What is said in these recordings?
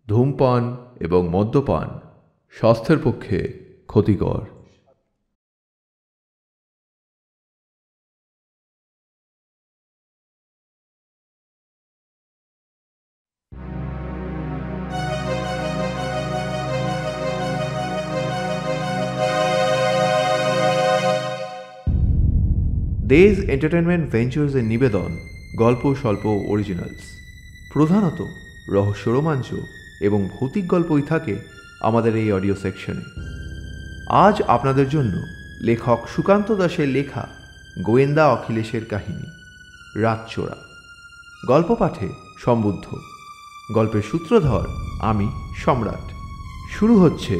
ধূমপান এবং মদ্যপান স্বাস্থ্যের পক্ষে ক্ষতিকর। দেজ এন্টারটেনমেন্ট ভেঞ্চার্সের নিবেদন গল্প স্বল্প অরিজিনালস। প্রধানত রহস্য, রোমাঞ্চ এবং ভৌতিক গল্পই থাকে আমাদের এই অডিও সেকশনে। আজ আপনাদের জন্য লেখক সুকান্ত দাসের লেখা গোয়েন্দা অখিলেশের কাহিনী রাতচোরা। গল্প পাঠে সম্বুদ্ধ, গল্পের সূত্রধর আমি সম্রাট। শুরু হচ্ছে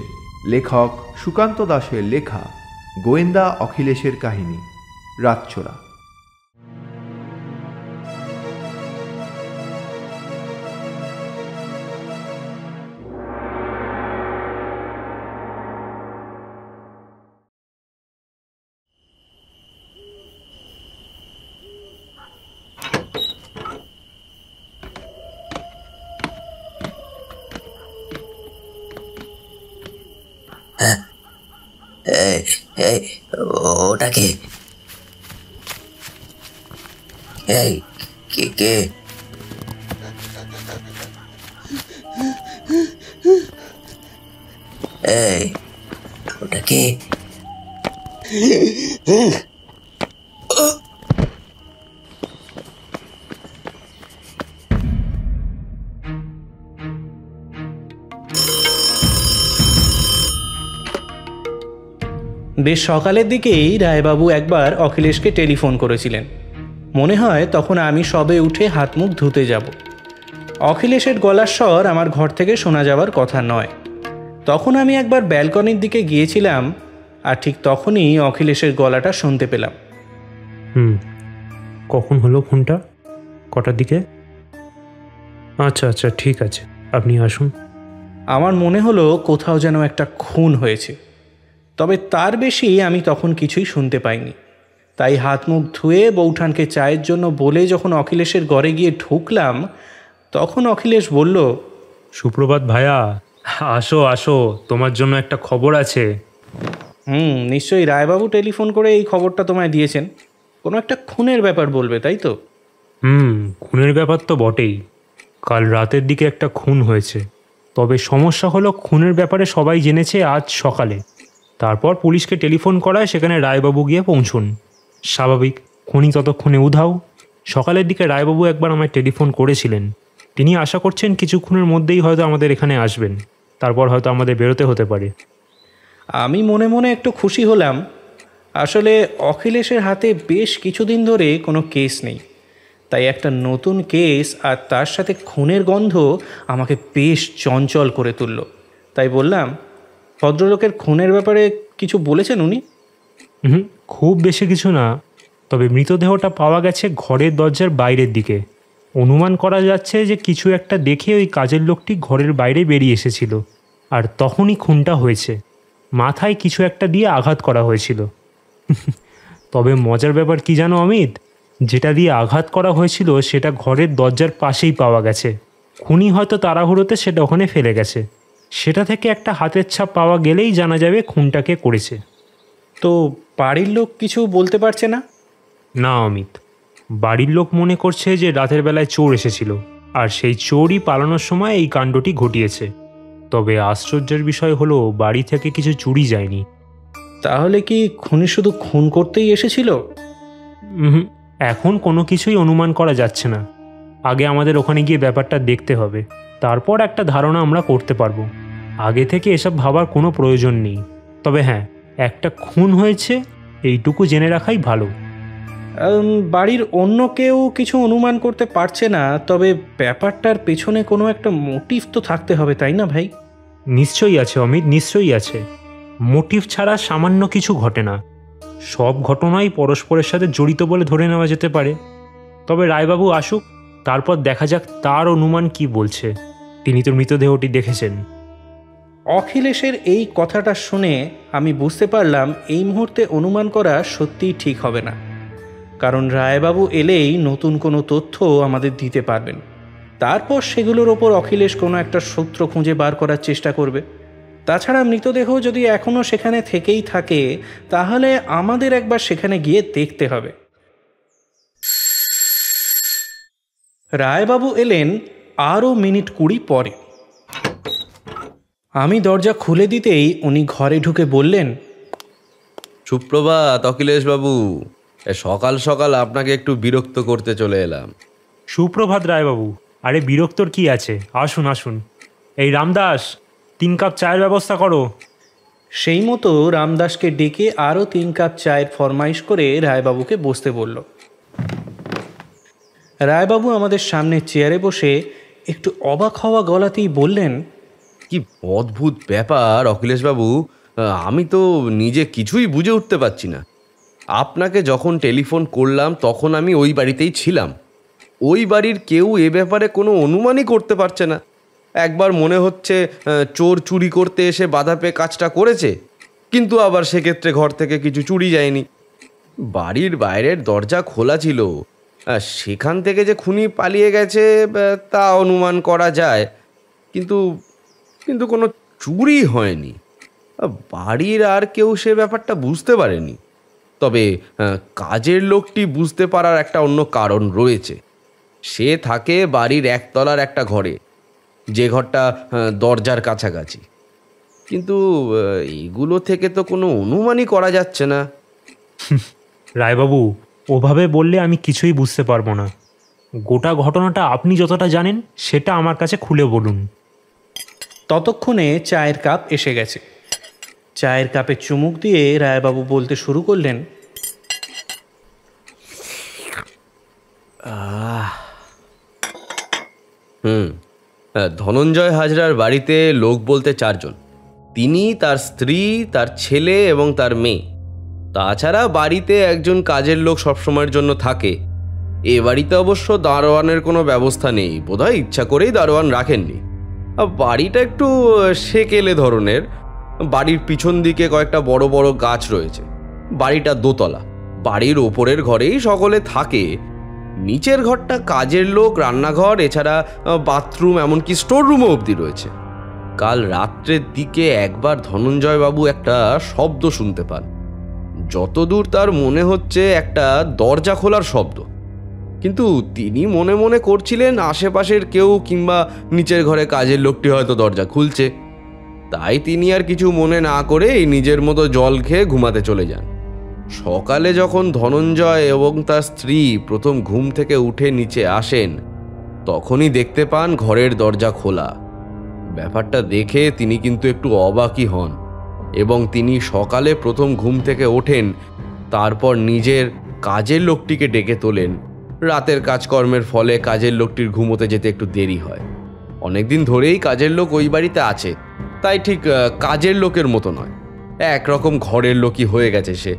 লেখক সুকান্ত দাসের লেখা গোয়েন্দা অখিলেশের কাহিনী রাতচোরা। ওটা কে? কে কে? ওটা কে? বেশ সকালের দিকেই রায়বাবু একবার অখিলেশকে টেলিফোন করেছিলেন। মনে হয় তখন আমি সবে উঠে হাত মুখ ধুতে যাব। অখিলেশের গলার স্বর আমার ঘর থেকে শোনা যাওয়ার কথা নয়। তখন আমি একবার ব্যালকনির দিকে গিয়েছিলাম, আর ঠিক তখনই অখিলেশের গলাটা শুনতে পেলাম। কখন হলো ফোনটা? কটার দিকে? আচ্ছা আচ্ছা, ঠিক আছে, আপনি আসুন। আমার মনে হলো কোথাও যেন একটা খুন হয়েছে, তবে তার বেশি আমি তখন কিছুই শুনতে পাইনি। তাই হাত মুখ ধুয়ে বৌঠানকে চায়ের জন্য বলে যখন অখিলেশের ঘরে গিয়ে ঢুকলাম, তখন অখিলেশ বলল, সুপ্রভাত ভাইয়া, আসো আসো, তোমার জন্য একটা খবর আছে। নিশ্চয়ই রায়বাবু টেলিফোন করে এই খবরটা তোমায় দিয়েছেন। কোনো একটা খুনের ব্যাপার বলবে, তাই তো? খুনের ব্যাপার তো বটেই। কাল রাতের দিকে একটা খুন হয়েছে, তবে সমস্যা হলো খুনের ব্যাপারে সবাই জেনেছে আজ সকালে। তারপর পুলিশকে টেলিফোন করায় সেখানে রায়বাবু গিয়ে পৌঁছুন। স্বাভাবিক, খুনি ততক্ষণে উধাও। সকালের দিকে রায়বাবু একবার আমায় টেলিফোন করেছিলেন। তিনি আশা করছেন কিছুক্ষণের মধ্যেই হয়তো আমাদের এখানে আসবেন, তারপর হয়তো আমাদের বেরোতে হতে পারে। আমি মনে মনে একটু খুশি হলাম। আসলে অখিলেশের হাতে বেশ কিছুদিন ধরে কোনো কেস নেই, তাই একটা নতুন কেস আর তার সাথে খুনের গন্ধ আমাকে বেশ চঞ্চল করে তুলল। তাই বললাম, ভদ্রলোকের খুনের ব্যাপারে কিছু বলেছেন উনি? খুব বেশি কিছু না, তবে মৃতদেহটা পাওয়া গেছে ঘরের দরজার বাইরের দিকে। অনুমান করা যাচ্ছে যে কিছু একটা দেখে ওই কাজের লোকটি ঘরের বাইরে বেরিয়ে এসেছিল, আর তখনই খুনটা হয়েছে। মাথায় কিছু একটা দিয়ে আঘাত করা হয়েছিল। তবে মজার ব্যাপার কি জানো অমিত, যেটা দিয়ে আঘাত করা হয়েছিল সেটা ঘরের দরজার পাশেই পাওয়া গেছে। খুনি হয়তো তাড়াহুড়োতে সেটা ওখানে ফেলে গেছে। সেটা থেকে একটা হাতের ছাপ পাওয়া গেলেই জানা যাবে খুনটাকে করেছে। তো বাড়ির লোক কিছু বলতে পারছে না? না অমিত, বাড়ির লোক মনে করছে যে রাতের বেলায় চোর এসেছিল, আর সেই চোরই পালানোর সময় এই কাণ্ডটি ঘটিয়েছে। তবে আশ্চর্যের বিষয় হলো বাড়ি থেকে কিছু চুরি যায়নি। তাহলে কি খুনি শুধু খুন করতেই এসেছিল? এখন কোনো কিছুই অনুমান করা যাচ্ছে না। আগে আমাদের ওখানে গিয়ে ব্যাপারটা দেখতে হবে, তারপর একটা ধারণা আমরা করতে পারবো। আগে থেকে এসব ভাবার কোনো প্রয়োজন নেই। তবে হ্যাঁ, একটা খুন হয়েছে এইটুকু জেনে রাখাই ভালো। বাড়ির অন্য কেউ কিছু অনুমান করতে পারছে না, তবে ব্যাপারটার পেছনে কোনো একটা মোটিভ তো থাকতে হবে, তাই না ভাই? নিশ্চয়ই আছে অমিত, নিশ্চয়ই আছে। মোটিভ ছাড়া সামান্য কিছু ঘটে না। সব ঘটনাই পরস্পরের সাথে জড়িত বলে ধরে নেওয়া যেতে পারে। তবে রায়বাবু আসুক, তারপর দেখা যাক তার অনুমান কি বলছে। তিনি তো মৃতদেহটি দেখেছেন। অখিলেশের এই কথাটা শুনে আমি বুঝতে পারলাম এই মুহূর্তে অনুমান করা সত্যিই ঠিক হবে না, কারণ রায়বাবু এলেই নতুন কোনো তথ্য আমাদের দিতে পারবেন। তারপর সেগুলোর ওপর অখিলেশ কোনো একটা সূত্র খুঁজে বার করার চেষ্টা করবে। তাছাড়া মৃতদেহ যদি এখনও সেখানে থেকেই থাকে, তাহলে আমাদের একবার সেখানে গিয়ে দেখতে হবে। রায়বাবু এলেন আরও মিনিট 20 পরে। আমি দরজা খুলে দিতেই উনি ঘরে ঢুকে বললেন, সুপ্রভাত অখিলেশবাবু, সকাল সকাল আপনাকে একটু বিরক্ত করতে চলে এলাম। সুপ্রভাত রায়বাবু। আরে বিরক্তর কি আছে, আসুন আসুন। এই রামদাস, 3 কাপ চায়ের ব্যবস্থা করো। সেই মতো রামদাসকে ডেকে আরও 3 কাপ চায়ের ফরমাইশ করে রায়বাবুকে বসতে বলল। রায়বাবু আমাদের সামনে চেয়ারে বসে একটু অবাক হওয়া গলাতেই বললেন, কি অদ্ভুত ব্যাপার অখিলেশবাবু, আমি তো নিজে কিছুই বুঝে উঠতে পারছি না। আপনাকে যখন টেলিফোন করলাম তখন আমি ওই বাড়িতেই ছিলাম। ওই বাড়ির কেউ এ ব্যাপারে কোনো অনুমানই করতে পারছে না। একবার মনে হচ্ছে চোর চুরি করতে এসে বাধা পেয়ে কাজটা করেছে, কিন্তু আবার সেক্ষেত্রে ঘর থেকে কিছু চুরি যায়নি। বাড়ির বাইরের দরজা খোলা ছিল, সেখান থেকে যে খুনি পালিয়ে গেছে তা অনুমান করা যায়, কিন্তু কিন্তু কোনো চুরি হয়নি। বাড়ির আর কেউ সে ব্যাপারটা বুঝতে পারেনি। তবে কাজের লোকটি বুঝতে পারার একটা অন্য কারণ রয়েছে। সে থাকে বাড়ির একতলার একটা ঘরে, যে ঘরটা দরজার কাছাকাছি। কিন্তু এগুলো থেকে তো কোনো অনুমানই করা যাচ্ছে না। রায়বাবু, ওভাবে বললে আমি কিছুই বুঝতে পারবো না। গোটা ঘটনাটা আপনি যতটা জানেন সেটা আমার কাছে খুলে বলুন। ততক্ষণে চায়ের কাপ এসে গেছে। চায়ের কাপে চুমুক দিয়ে রায়বাবু বলতে শুরু করলেন, ধনঞ্জয় হাজরার বাড়িতে লোক বলতে 4 জন। তিনি, তার স্ত্রী, তার ছেলে এবং তার মেয়ে। তাছাড়া বাড়িতে একজন কাজের লোক সবসময়ের জন্য থাকে। এ বাড়িতে অবশ্য দারোয়ানের কোনো ব্যবস্থা নেই, বোধহয় ইচ্ছা করেই দারোয়ান রাখেননি। বাড়িটা একটু সেকেলে ধরনের। বাড়ির পিছন দিকে কয়েকটা বড় বড় গাছ রয়েছে। বাড়িটা দোতলা। বাড়ির ওপরের ঘরেই সকলে থাকে। নিচের ঘরটা কাজের লোক, রান্নাঘর, এছাড়া বাথরুম, এমনকি স্টোর রুমও অবধি রয়েছে। কাল রাত্রের দিকে একবার ধনঞ্জয়বাবু একটা শব্দ শুনতে পান। যতদূর তার মনে হচ্ছে একটা দরজা খোলার শব্দ, কিন্তু তিনি মনে মনে করছিলেন আশেপাশের কেউ কিংবা নিচের ঘরে কাজের লোকটি হয়তো দরজা খুলছে। তাই তিনি আর কিছু মনে না করে নিজের মতো জল খেয়ে ঘুমাতে চলে যান। সকালে যখন ধনঞ্জয় এবং তার স্ত্রী প্রথম ঘুম থেকে উঠে নিচে আসেন, তখনই দেখতে পান ঘরের দরজা খোলা। ব্যাপারটা দেখে তিনি কিন্তু একটু অবাকই হন এবং তিনি সকালে প্রথম ঘুম থেকে ওঠেন। তারপর নিজের কাজের লোকটিকে ডেকে তোলেন। রাতের কাজকর্মের ফলে কাজের লোকটির ঘুমোতে যেতে একটু দেরি হয়। অনেকদিন ধরেই কাজের লোক ওই বাড়িতে আছে, তাই ঠিক কাজের লোকের মতো নয়, একরকম ঘরের লোকই হয়ে গেছে সে।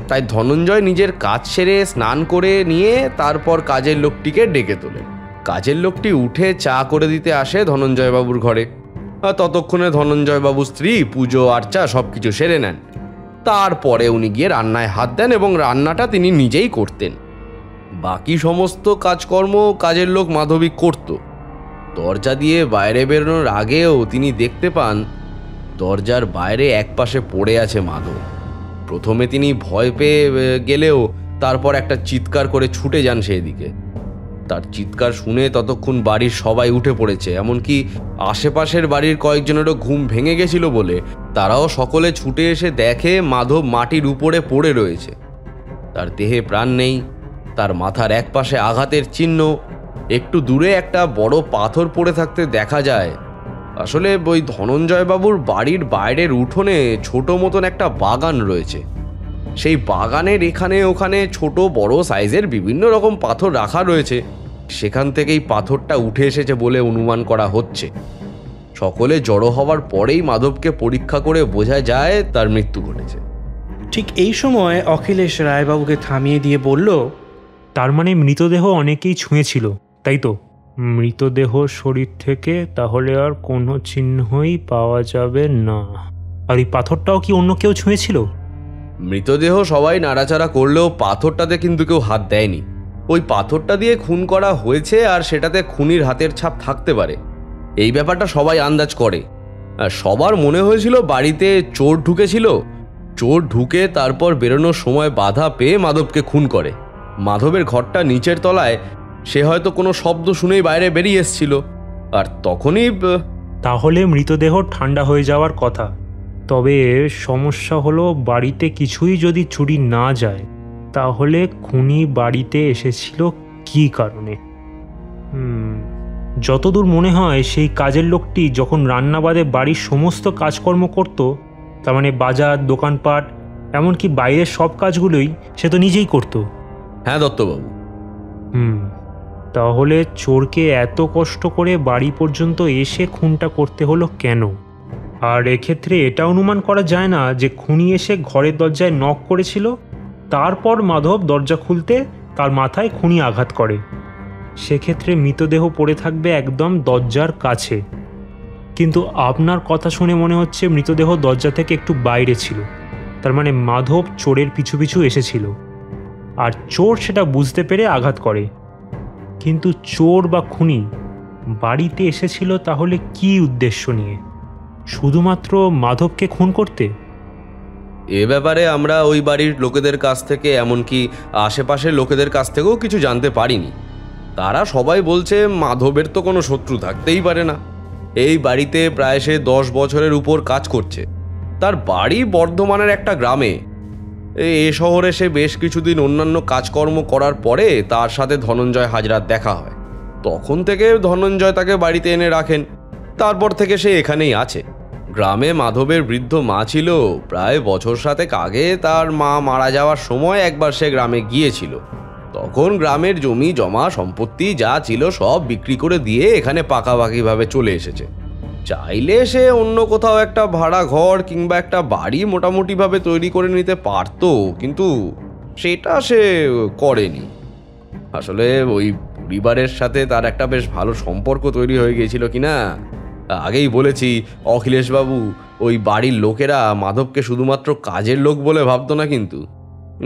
তাই ধনঞ্জয় নিজের কাজ সেরে স্নান করে নিয়ে তারপর কাজের লোকটিকে ডেকে তোলেন। কাজের লোকটি উঠে চা করে দিতে আসে ধনঞ্জয়বাবুর ঘরে। ততক্ষণে ধনঞ্জয়বাবুর স্ত্রী পুজো আর্চা সব কিছু সেরে নেন। তারপরে উনি গিয়ে রান্নায় হাত দেন এবং রান্নাটা তিনি নিজেই করতেন। বাকি সমস্ত কাজকর্ম কাজের লোক মাধবী করত। দরজা দিয়ে বাইরে বেরোনোর আগেও তিনি দেখতে পান দরজার বাইরে একপাশে পড়ে আছে মাধব। প্রথমে তিনি ভয় পেয়ে গেলেও তারপর একটা চিৎকার করে ছুটে যান সেই দিকে। তার চিৎকার শুনে ততক্ষণ বাড়ির সবাই উঠে পড়েছে, এমনকি আশেপাশের বাড়ির কয়েকজনেরও ঘুম ভেঙে গেছিল বলে তারাও সকলে ছুটে এসে দেখে মাধব মাটির উপরে পড়ে রয়েছে। তার দেহে প্রাণ নেই, তার মাথার একপাশে আঘাতের চিহ্ন, একটু দূরে একটা বড় পাথর পড়ে থাকতে দেখা যায়। আসলে ওই ধনঞ্জয়বাবুর বাড়ির বাইরের উঠোনে ছোট মতন একটা বাগান রয়েছে। সেই বাগানের এখানে ওখানে ছোট বড় সাইজের বিভিন্ন রকম পাথর রাখা রয়েছে। সেখান থেকেই পাথরটা উঠে এসেছে বলে অনুমান করা হচ্ছে। সকলে জড়ো হওয়ার পরেই মাধবকে পরীক্ষা করে বোঝা যায় তার মৃত্যু ঘটেছে। ঠিক এই সময় অখিলেশ রায়বাবুকে থামিয়ে দিয়ে বলল, তার মানে মৃতদেহ অনেকেই ছুঁয়েছিল, তাই তো? মৃতদেহ শরীর থেকে তাহলে আর কোনো চিহ্নই পাওয়া যাবে না। আর এই পাথরটাও কি অন্য কেউ ছুঁয়েছিল? মৃতদেহ সবাই নাড়াচাড়া করলেও পাথরটাতে কিন্তু কেউ হাত দেয়নি। ওই পাথরটা দিয়ে খুন করা হয়েছে আর সেটাতে খুনির হাতের ছাপ থাকতে পারে, এই ব্যাপারটা সবাই আন্দাজ করে। আর সবার মনে হয়েছিল বাড়িতে চোর ঢুকেছিল, চোর ঢুকে তারপর বেরোনোর সময় বাধা পেয়ে মাধবকে খুন করে। মাধবের ঘরটা নিচের তলায়, সে হয়তো কোনো শব্দ শুনেই বাইরে বেরিয়ে এসেছিল, আর তখনই তাহলে মৃতদেহ ঠান্ডা হয়ে যাওয়ার কথা। তবে সমস্যা হলো বাড়িতে কিছুই যদি চুরি না যায়, তাহলে খুনি বাড়িতে এসেছিল কী কারণে? যতদূর মনে হয় সেই কাজের লোকটি যখন রান্না বাদে বাড়ির সমস্ত কাজকর্ম করত, তার মানে বাজার, দোকানপাট, এমনকি বাইরের সব কাজগুলোই সে তো নিজেই করত। হ্যাঁ দত্তবাবু। তাহলে চোরকে এত কষ্ট করে বাড়ি পর্যন্ত এসে খুনটা করতে হলো কেন? আর এক্ষেত্রে এটা অনুমান করা যায় না যে খুনি এসে ঘরের দরজায় নক করেছিল, তারপর মাধব দরজা খুলতে তার মাথায় খুনি আঘাত করে। সেক্ষেত্রে মৃতদেহ পড়ে থাকবে একদম দরজার কাছে। কিন্তু আপনার কথা শুনে মনে হচ্ছে মৃতদেহ দরজা থেকে একটু বাইরে ছিল, তার মানে মাধব চোরের পিছু পিছু এসেছিল আর চোর সেটা বুঝতে পেরে আঘাত করে। কিন্তু চোর বা খুনি বাড়িতে এসেছিল তাহলে কি উদ্দেশ্য নিয়ে? শুধুমাত্র মাধবকে খুন করতে? এ ব্যাপারে আমরা ওই বাড়ির লোকেদের কাছ থেকে, এমনকি আশেপাশের লোকেদের কাছ থেকেও কিছু জানতে পারিনি। তারা সবাই বলছে মাধবের তো কোনো শত্রু থাকতেই পারে না। এই বাড়িতে প্রায় সে 10 বছরের উপর কাজ করছে। তার বাড়ি বর্ধমানের একটা গ্রামে। এ শহরে সে বেশ কিছুদিন অন্যান্য কাজকর্ম করার পরে তার সাথে ধনঞ্জয় হাজরার দেখা হয়। তখন থেকে ধনঞ্জয় তাকে বাড়িতে এনে রাখেন। তারপর থেকে সে এখানেই আছে। গ্রামে মাধবের বৃদ্ধ মা ছিল। প্রায় বছর 7 আগে তার মা মারা যাওয়ার সময় একবার সে গ্রামে গিয়েছিল। তখন গ্রামের জমি জমা সম্পত্তি যা ছিল সব বিক্রি করে দিয়ে এখানে পাকাপাকিভাবে চলে এসেছে। চাইলে সে অন্য কোথাও একটা ভাড়া ঘর কিংবা একটা বাড়ি মোটামুটিভাবে তৈরি করে নিতে পারত, কিন্তু সেটা সে করেনি। আসলে ওই পরিবারের সাথে তার একটা বেশ ভালো সম্পর্ক তৈরি হয়ে গিয়েছিল কিনা। আগেই বলেছি, অখিলেশবাবু ওই বাড়ির লোকেরা মাধবকে শুধুমাত্র কাজের লোক বলে ভাবতো না, কিন্তু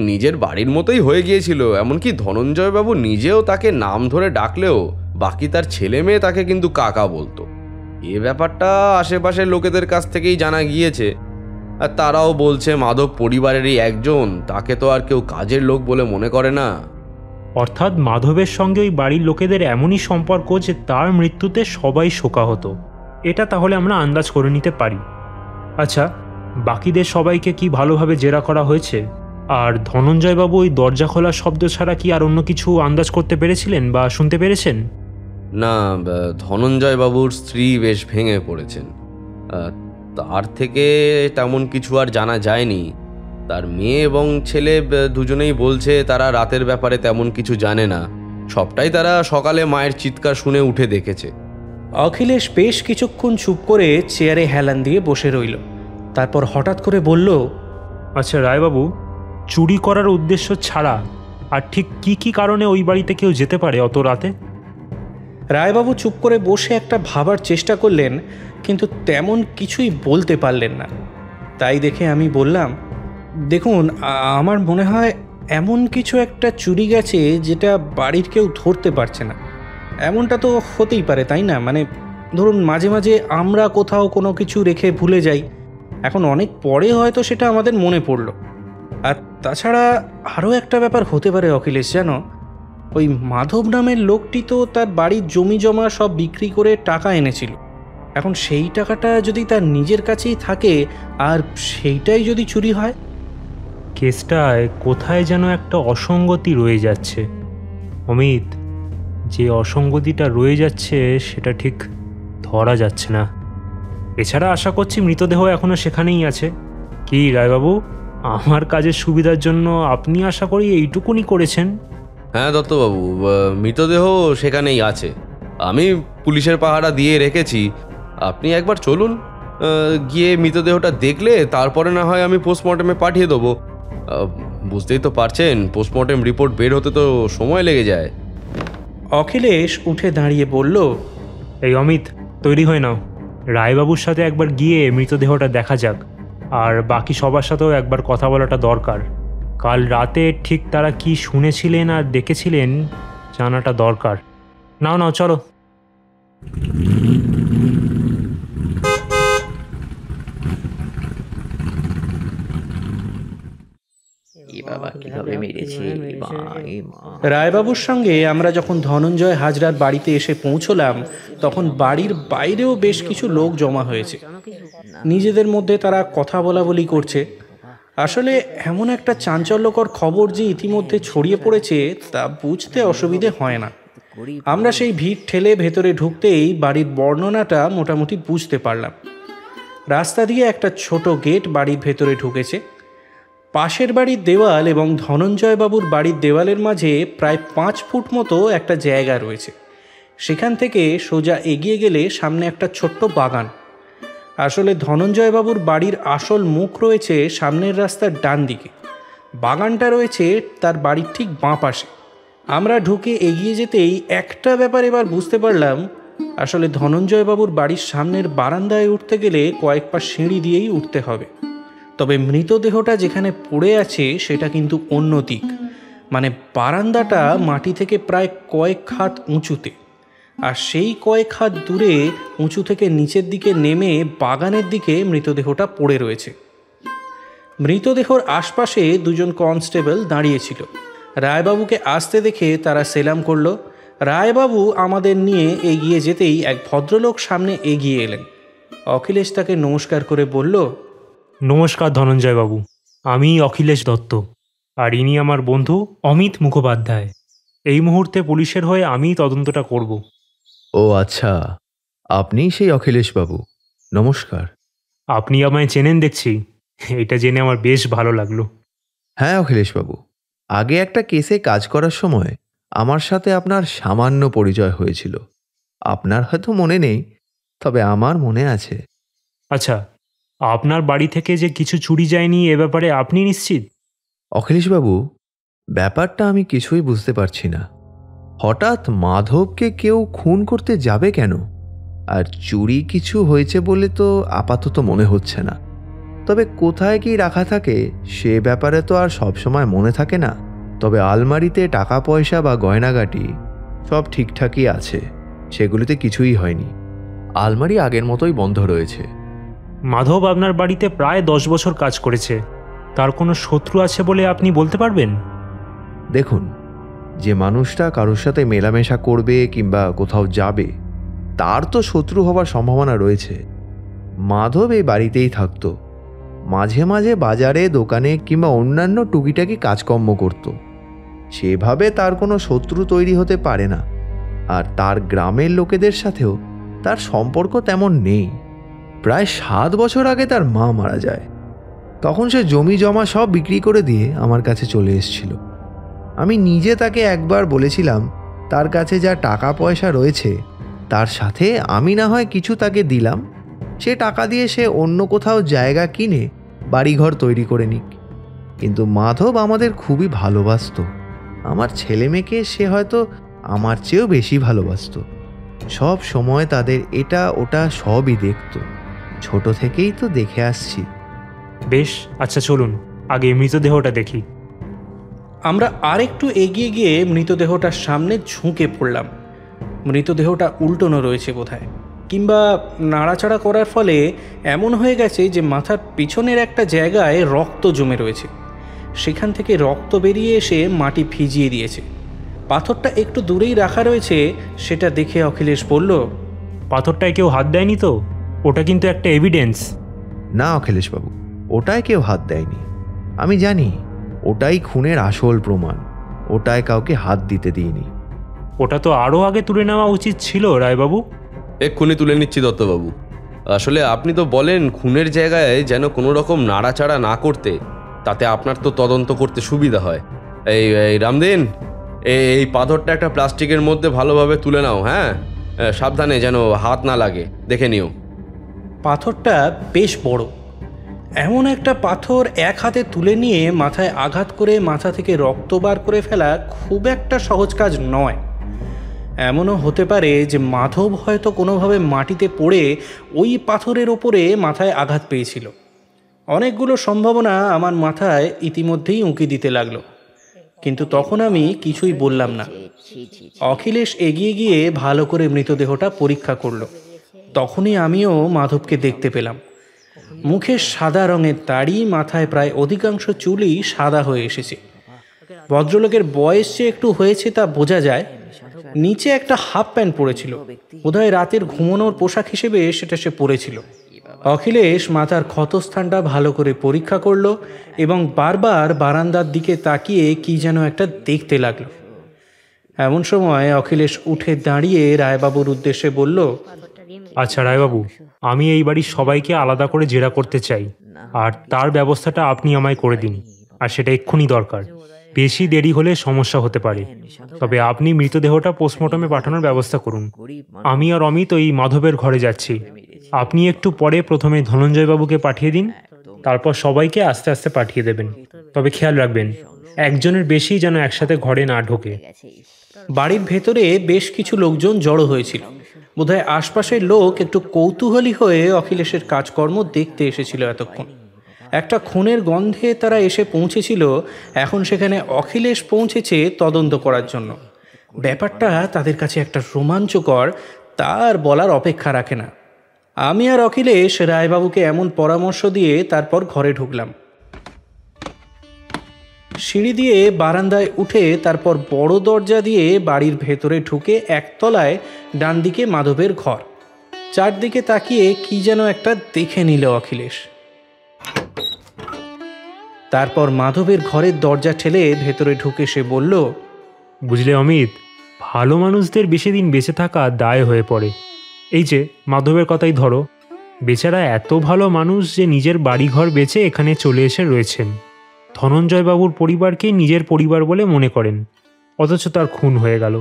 নিজের বাড়ির মতোই হয়ে গিয়েছিল। এমনকি ধনঞ্জয়বাবু নিজেও তাকে নাম ধরে ডাকলেও বাকি তার ছেলে মেয়ে তাকে কিন্তু কাকা বলতো। এ ব্যাপারটা আশেপাশের লোকেদের কাছ থেকেই জানা গিয়েছে, আর তারাও বলছে মাধব পরিবারেরই একজন, তাকে তো আর কেউ কাজের লোক বলে মনে করে না। অর্থাৎ মাধবের সঙ্গে ওই বাড়ির লোকেদের এমনই সম্পর্ক যে তার মৃত্যুতে সবাই শোকাহত। এটা তাহলে আমরা আন্দাজ করে নিতে পারি। আচ্ছা, বাকিদের সবাইকে কি ভালোভাবে জেরা করা হয়েছে? আর ধনঞ্জয়বাবু ওই দরজা খোলার শব্দ ছাড়া কি আর অন্য কিছু আন্দাজ করতে পেরেছিলেন বা শুনতে পেরেছেন? না, ধনঞ্জয়বাবুর স্ত্রী বেশ ভেঙে পড়েছেন। তার থেকে তেমন কিছু আর জানা যায়নি। তার মেয়ে এবং ছেলে দুজনেই বলছে তারা রাতের ব্যাপারে তেমন কিছু জানে না। সবটাই তারা সকালে মায়ের চিৎকার শুনে উঠে দেখেছে। অখিলেশ বেশ কিছুক্ষণ চুপ করে চেয়ারে হেলান দিয়ে বসে রইল। তারপর হঠাৎ করে বলল, আচ্ছা রায়বাবু, চুরি করার উদ্দেশ্য ছাড়া আর ঠিক কি কি কারণে ওই বাড়িতে কেউ যেতে পারে অত রাতে? রায়বাবু চুপ করে বসে একটা ভাবার চেষ্টা করলেন, কিন্তু তেমন কিছুই বলতে পারলেন না। তাই দেখে আমি বললাম, দেখুন, আমার মনে হয় এমন কিছু একটা চুরি গেছে যেটা বাড়ির কেউ ধরতে পারছে না। এমনটা তো হতেই পারে, তাই না? মানে ধরুন, মাঝে মাঝে আমরা কোথাও কোনো কিছু রেখে ভুলে যাই, এখন অনেক পরে হয়তো সেটা আমাদের মনে পড়লো। আর তাছাড়া আরও একটা ব্যাপার হতে পারে অখিলেশ, জানো, ওই মাধব নামের লোকটি তো তার বাড়ির জমি জমা সব বিক্রি করে টাকা এনেছিল। এখন সেই টাকাটা যদি তার নিজের কাছেই থাকে আর সেইটাই যদি চুরি হয়, কেসটায় কোথায় যেন একটা অসঙ্গতি রয়ে যাচ্ছে অমিত। যে অসঙ্গতিটা রয়ে যাচ্ছে সেটা ঠিক ধরা যাচ্ছে না। এছাড়া আশা করছি মৃতদেহ এখনও সেখানেই আছে। কি রায়বাবু, আমার কাজের সুবিধার জন্য আপনি আশা করি এইটুকুনি করেছেন? হ্যাঁ দত্তবাবু, মৃতদেহ সেখানেই আছে। আমি পুলিশের পাহারা দিয়ে রেখেছি। আপনি একবার চলুন, গিয়ে মৃতদেহটা দেখলে তারপরে না হয় আমি পোস্টমর্টমে পাঠিয়ে দেবো। বুঝতেই তো পারছেন, পোস্টমর্টম রিপোর্ট বের হতে তো সময় লেগে যায়। অখিলেশ উঠে দাঁড়িয়ে বলল, এই অমিত, তৈরি হয়ে নাও। রায়বাবুর সাথে একবার গিয়ে মৃতদেহটা দেখা যাক, আর বাকি সবার সাথেও একবার কথা বলাটা দরকার। কাল রাতে ঠিক তারা কি শুনেছিলেন আর দেখেছিলেন জানাটা দরকার। নাও নাও চলো। রায়বাবুর সঙ্গে আমরা যখন ধনঞ্জয় হাজরার বাড়িতে এসে পৌঁছলাম তখন বাড়ির বাইরেও বেশ কিছু লোক জমা হয়েছে। নিজেদের মধ্যে তারা কথা বলাবলি করছে। আসলে এমন একটা চাঞ্চল্যকর খবর যে ইতিমধ্যে ছড়িয়ে পড়েছে তা বুঝতে অসুবিধে হয় না। আমরা সেই ভিড় ঠেলে ভেতরে ঢুকতেই বাড়ির বর্ণনাটা মোটামুটি বুঝতে পারলাম। রাস্তা দিয়ে একটা ছোট গেট বাড়ির ভেতরে ঢুকেছে। পাশের বাড়ির দেওয়াল এবং ধনঞ্জয়বাবুর বাড়ির দেওয়ালের মাঝে প্রায় 5 ফুট মতো একটা জায়গা রয়েছে। সেখান থেকে সোজা এগিয়ে গেলে সামনে একটা ছোট্ট বাগান। আসলে ধনঞ্জয়বাবুর বাড়ির আসল মুখ রয়েছে সামনের রাস্তার ডান দিকে, বাগানটা রয়েছে তার বাড়ির ঠিক বাঁ পাশে। আমরা ঢুকে এগিয়ে যেতেই একটা ব্যাপার এবার বুঝতে পারলাম, আসলে ধনঞ্জয়বাবুর বাড়ির সামনের বারান্দায় উঠতে গেলে কয়েক পা সিঁড়ি দিয়েই উঠতে হবে। তবে মৃতদেহটা যেখানে পড়ে আছে সেটা কিন্তু অন্য দিক, মানে বারান্দাটা মাটি থেকে প্রায় কয়েক হাত উঁচুতে, আর সেই কয়েক হাত দূরে উঁচু থেকে নিচের দিকে নেমে বাগানের দিকে মৃতদেহটা পড়ে রয়েছে। মৃতদেহর আশপাশে 2 জন কনস্টেবল দাঁড়িয়েছিল। রায়বাবুকে আসতে দেখে তারা সেলাম করলো। রায়বাবু আমাদের নিয়ে এগিয়ে যেতেই এক ভদ্রলোক সামনে এগিয়ে এলেন। অখিলেশ তাকে নমস্কার করে বলল, নমস্কার ধনঞ্জয়বাবু, আমি অখিলেশ দত্ত, আর ইনি আমার বন্ধু অমিত মুখোপাধ্যায়। এই মুহূর্তে পুলিশের হয়ে আমি তদন্তটা করব। ও আচ্ছা, আপনি সেই অখিলেশবাবু, নমস্কার। আপনি আমায় চেনেন দেখছি, এটা জেনে আমার বেশ ভালো লাগলো। হ্যাঁ অখিলেশবাবু, আগে একটা কেসে কাজ করার সময় আমার সাথে আপনার সামান্য পরিচয় হয়েছিল। আপনার হয়তো মনে নেই, তবে আমার মনে আছে। আচ্ছা, আপনার বাড়ি থেকে যে কিছু চুরি যায়নি এ ব্যাপারে আপনি নিশ্চিত? অখিলেশবাবু, ব্যাপারটা আমি কিছুই বুঝতে পারছি না। হঠাৎ মাধবকে কেউ খুন করতে যাবে কেন? আর চুরি কিছু হয়েছে বলে তো আপাতত মনে হচ্ছে না। তবে কোথায় কি রাখা থাকে সে ব্যাপারে তো আর সবসময় মনে থাকে না। তবে আলমারিতে টাকা পয়সা বা গয়নাগাটি সব ঠিকঠাকই আছে, সেগুলিতে কিছুই হয়নি। আলমারি আগের মতোই বন্ধ রয়েছে। মাধব আপনার বাড়িতে প্রায় 10 বছর কাজ করেছে, তার কোনো শত্রু আছে বলে আপনি বলতে পারবেন? দেখুন, যে মানুষটা কারোর সাথে মেলামেশা করবে কিংবা কোথাও যাবে তার তো শত্রু হবার সম্ভাবনা রয়েছে। মাধব এই বাড়িতেই থাকতো, মাঝে মাঝে বাজারে দোকানে কিংবা অন্যান্য টুকিটাকি কাজকর্ম করত। সেভাবে তার কোনো শত্রু তৈরি হতে পারে না। আর তার গ্রামের লোকেদের সাথেও তার সম্পর্ক তেমন নেই। প্রায় 7 বছর আগে তার মা মারা যায়, তখন সে জমি জমা সব বিক্রি করে দিয়ে আমার কাছে চলে এসেছিল। আমি নিজে তাকে একবার বলেছিলাম তার কাছে যা টাকা পয়সা রয়েছে তার সাথে আমি না হয় কিছু তাকে দিলাম, সে টাকা দিয়ে সে অন্য কোথাও জায়গা কিনে বাড়িঘর তৈরি করে নিক। কিন্তু মাধব আমাদের খুবই ভালোবাসতো। আমার ছেলে মেয়েকে সে হয়তো আমার চেয়েও বেশি ভালোবাসতো। সব সময় তাদের এটা ওটা সবই দেখতো। ছোট থেকেই তো দেখে আসছি। বেশ, আচ্ছা চলুন আগে মৃতদেহটা দেখি। আমরা আরেকটু এগিয়ে গিয়ে মৃতদেহটার সামনে ঝুঁকে পড়লাম। মৃতদেহটা উল্টোনো রয়েছে বোধহয়, কিংবা নাড়াচাড়া করার ফলে এমন হয়ে গেছে যে মাথার পিছনের একটা জায়গায় রক্ত জমে রয়েছে। সেখান থেকে রক্ত বেরিয়ে এসে মাটি ভিজিয়ে দিয়েছে। পাথরটা একটু দূরেই রাখা রয়েছে, সেটা দেখে অখিলেশ বলল, পাথরটায় কেউ হাত দেয়নি তো? ওটা কিন্তু একটা এভিডেন্স। না অখিলেশবাবু, ওটায় কেউ হাত দেয়নি। আমি জানি ওটাই খুনের আসল প্রমাণ। ওটায় কাউকে হাত দিতে দিইনি। ওটা তো আরও আগে তুলে নেওয়া উচিত ছিল রায়বাবু। এক্ষুনি তুলে নিচ্ছি দত্তবাবু। আসলে আপনি তো বলেন খুনের জায়গায় যেন কোনো রকম নাড়াচাড়া না করতে, তাতে আপনার তো তদন্ত করতে সুবিধা হয়। এই রামদিন, এই পাথরটা একটা প্লাস্টিকের মধ্যে ভালোভাবে তুলে নাও। হ্যাঁ, সাবধানে যেন হাত না লাগে, দেখে নিও। পাথরটা বেশ বড়। এমন একটা পাথর এক হাতে তুলে নিয়ে মাথায় আঘাত করে মাথা থেকে রক্ত বার করে ফেলা খুব একটা সহজ কাজ নয়। এমনও হতে পারে যে মাধব হয়তো কোনোভাবে মাটিতে পড়ে ওই পাথরের ওপরে মাথায় আঘাত পেয়েছিল। অনেকগুলো সম্ভাবনা আমার মাথায় ইতিমধ্যেই উঁকি দিতে লাগলো, কিন্তু তখন আমি কিছুই বললাম না। অখিলেশ এগিয়ে গিয়ে ভালো করে মৃতদেহটা পরীক্ষা করলো। তখনই আমিও মাধবকে দেখতে পেলাম। মুখে সাদা রঙের দাড়ি, মাথায় প্রায় অধিকাংশ চুলই সাদা হয়ে এসেছে। ভদ্রলোকের বয়স যে একটু হয়েছে তা বোঝা যায়। নিচে একটা হাফ প্যান্ট পরেছিল, বোধহয় রাতের ঘুমানোর পোশাক হিসেবে সেটা সে পরেছিল। অখিলেশ মাথার ক্ষতস্থানটা ভালো করে পরীক্ষা করলো এবং বারবার বারান্দার দিকে তাকিয়ে কি যেন একটা দেখতে লাগলো। এমন সময় অখিলেশ উঠে দাঁড়িয়ে রায়বাবুর উদ্দেশ্যে বলল, আচ্ছা রায়বাবু, আমি এই বাড়ির সবাইকে আলাদা করে জেরা করতে চাই, আর তার ব্যবস্থাটা আপনি আমায় করে দিন, আর সেটা এক্ষুনি দরকার। বেশি দেরি হলে সমস্যা হতে পারে। তবে আপনি মৃতদেহটা পোস্টমর্টমে পাঠানোর ব্যবস্থা করুন। আমি আর অমিত ওই মাধবের ঘরে যাচ্ছি। আপনি একটু পরে প্রথমে ধনঞ্জয়বাবুকে পাঠিয়ে দিন, তারপর সবাইকে আস্তে আস্তে পাঠিয়ে দেবেন। তবে খেয়াল রাখবেন, একজনের বেশি যেন একসাথে ঘরে না ঢোকে। বাড়ির ভেতরে বেশ কিছু লোকজন জড়ো হয়েছিল। বোধহয় আশপাশের লোক একটু কৌতূহলী হয়ে অখিলেশের কাজকর্ম দেখতে এসেছিল এতক্ষণ। একটা খুনের গন্ধে তারা এসে পৌঁছেছিল। এখন সেখানে অখিলেশ পৌঁছেছে তদন্ত করার জন্য। ব্যাপারটা তাদের কাছে একটা রোমাঞ্চকর, তার বলার অপেক্ষা রাখে না। আমি আর অখিলেশ রায়বাবুকে এমন পরামর্শ দিয়ে তারপর ঘরে ঢুকলাম। সিঁড়ি দিয়ে বারান্দায় উঠে তারপর বড় দরজা দিয়ে বাড়ির ভেতরে ঢুকে একতলায় ডান দিকে মাধবের ঘর। চারদিকে তাকিয়ে কি যেন একটা দেখে নিল অখিলেশ। তারপর মাধবের ঘরের দরজা ঠেলে ভেতরে ঢুকে সে বলল, বুঝলে অমিত, ভালো মানুষদের বেশি দিন বেঁচে থাকা দায় হয়ে পড়ে। এই যে মাধবের কথাই ধরো, বেচারা এত ভালো মানুষ যে নিজের বাড়িঘর বেচে এখানে চলে এসে রয়েছেন। ধনঞ্জয়বাবুর পরিবারকে নিজের পরিবার বলে মনে করেন, অথচ তার খুন হয়ে গেল।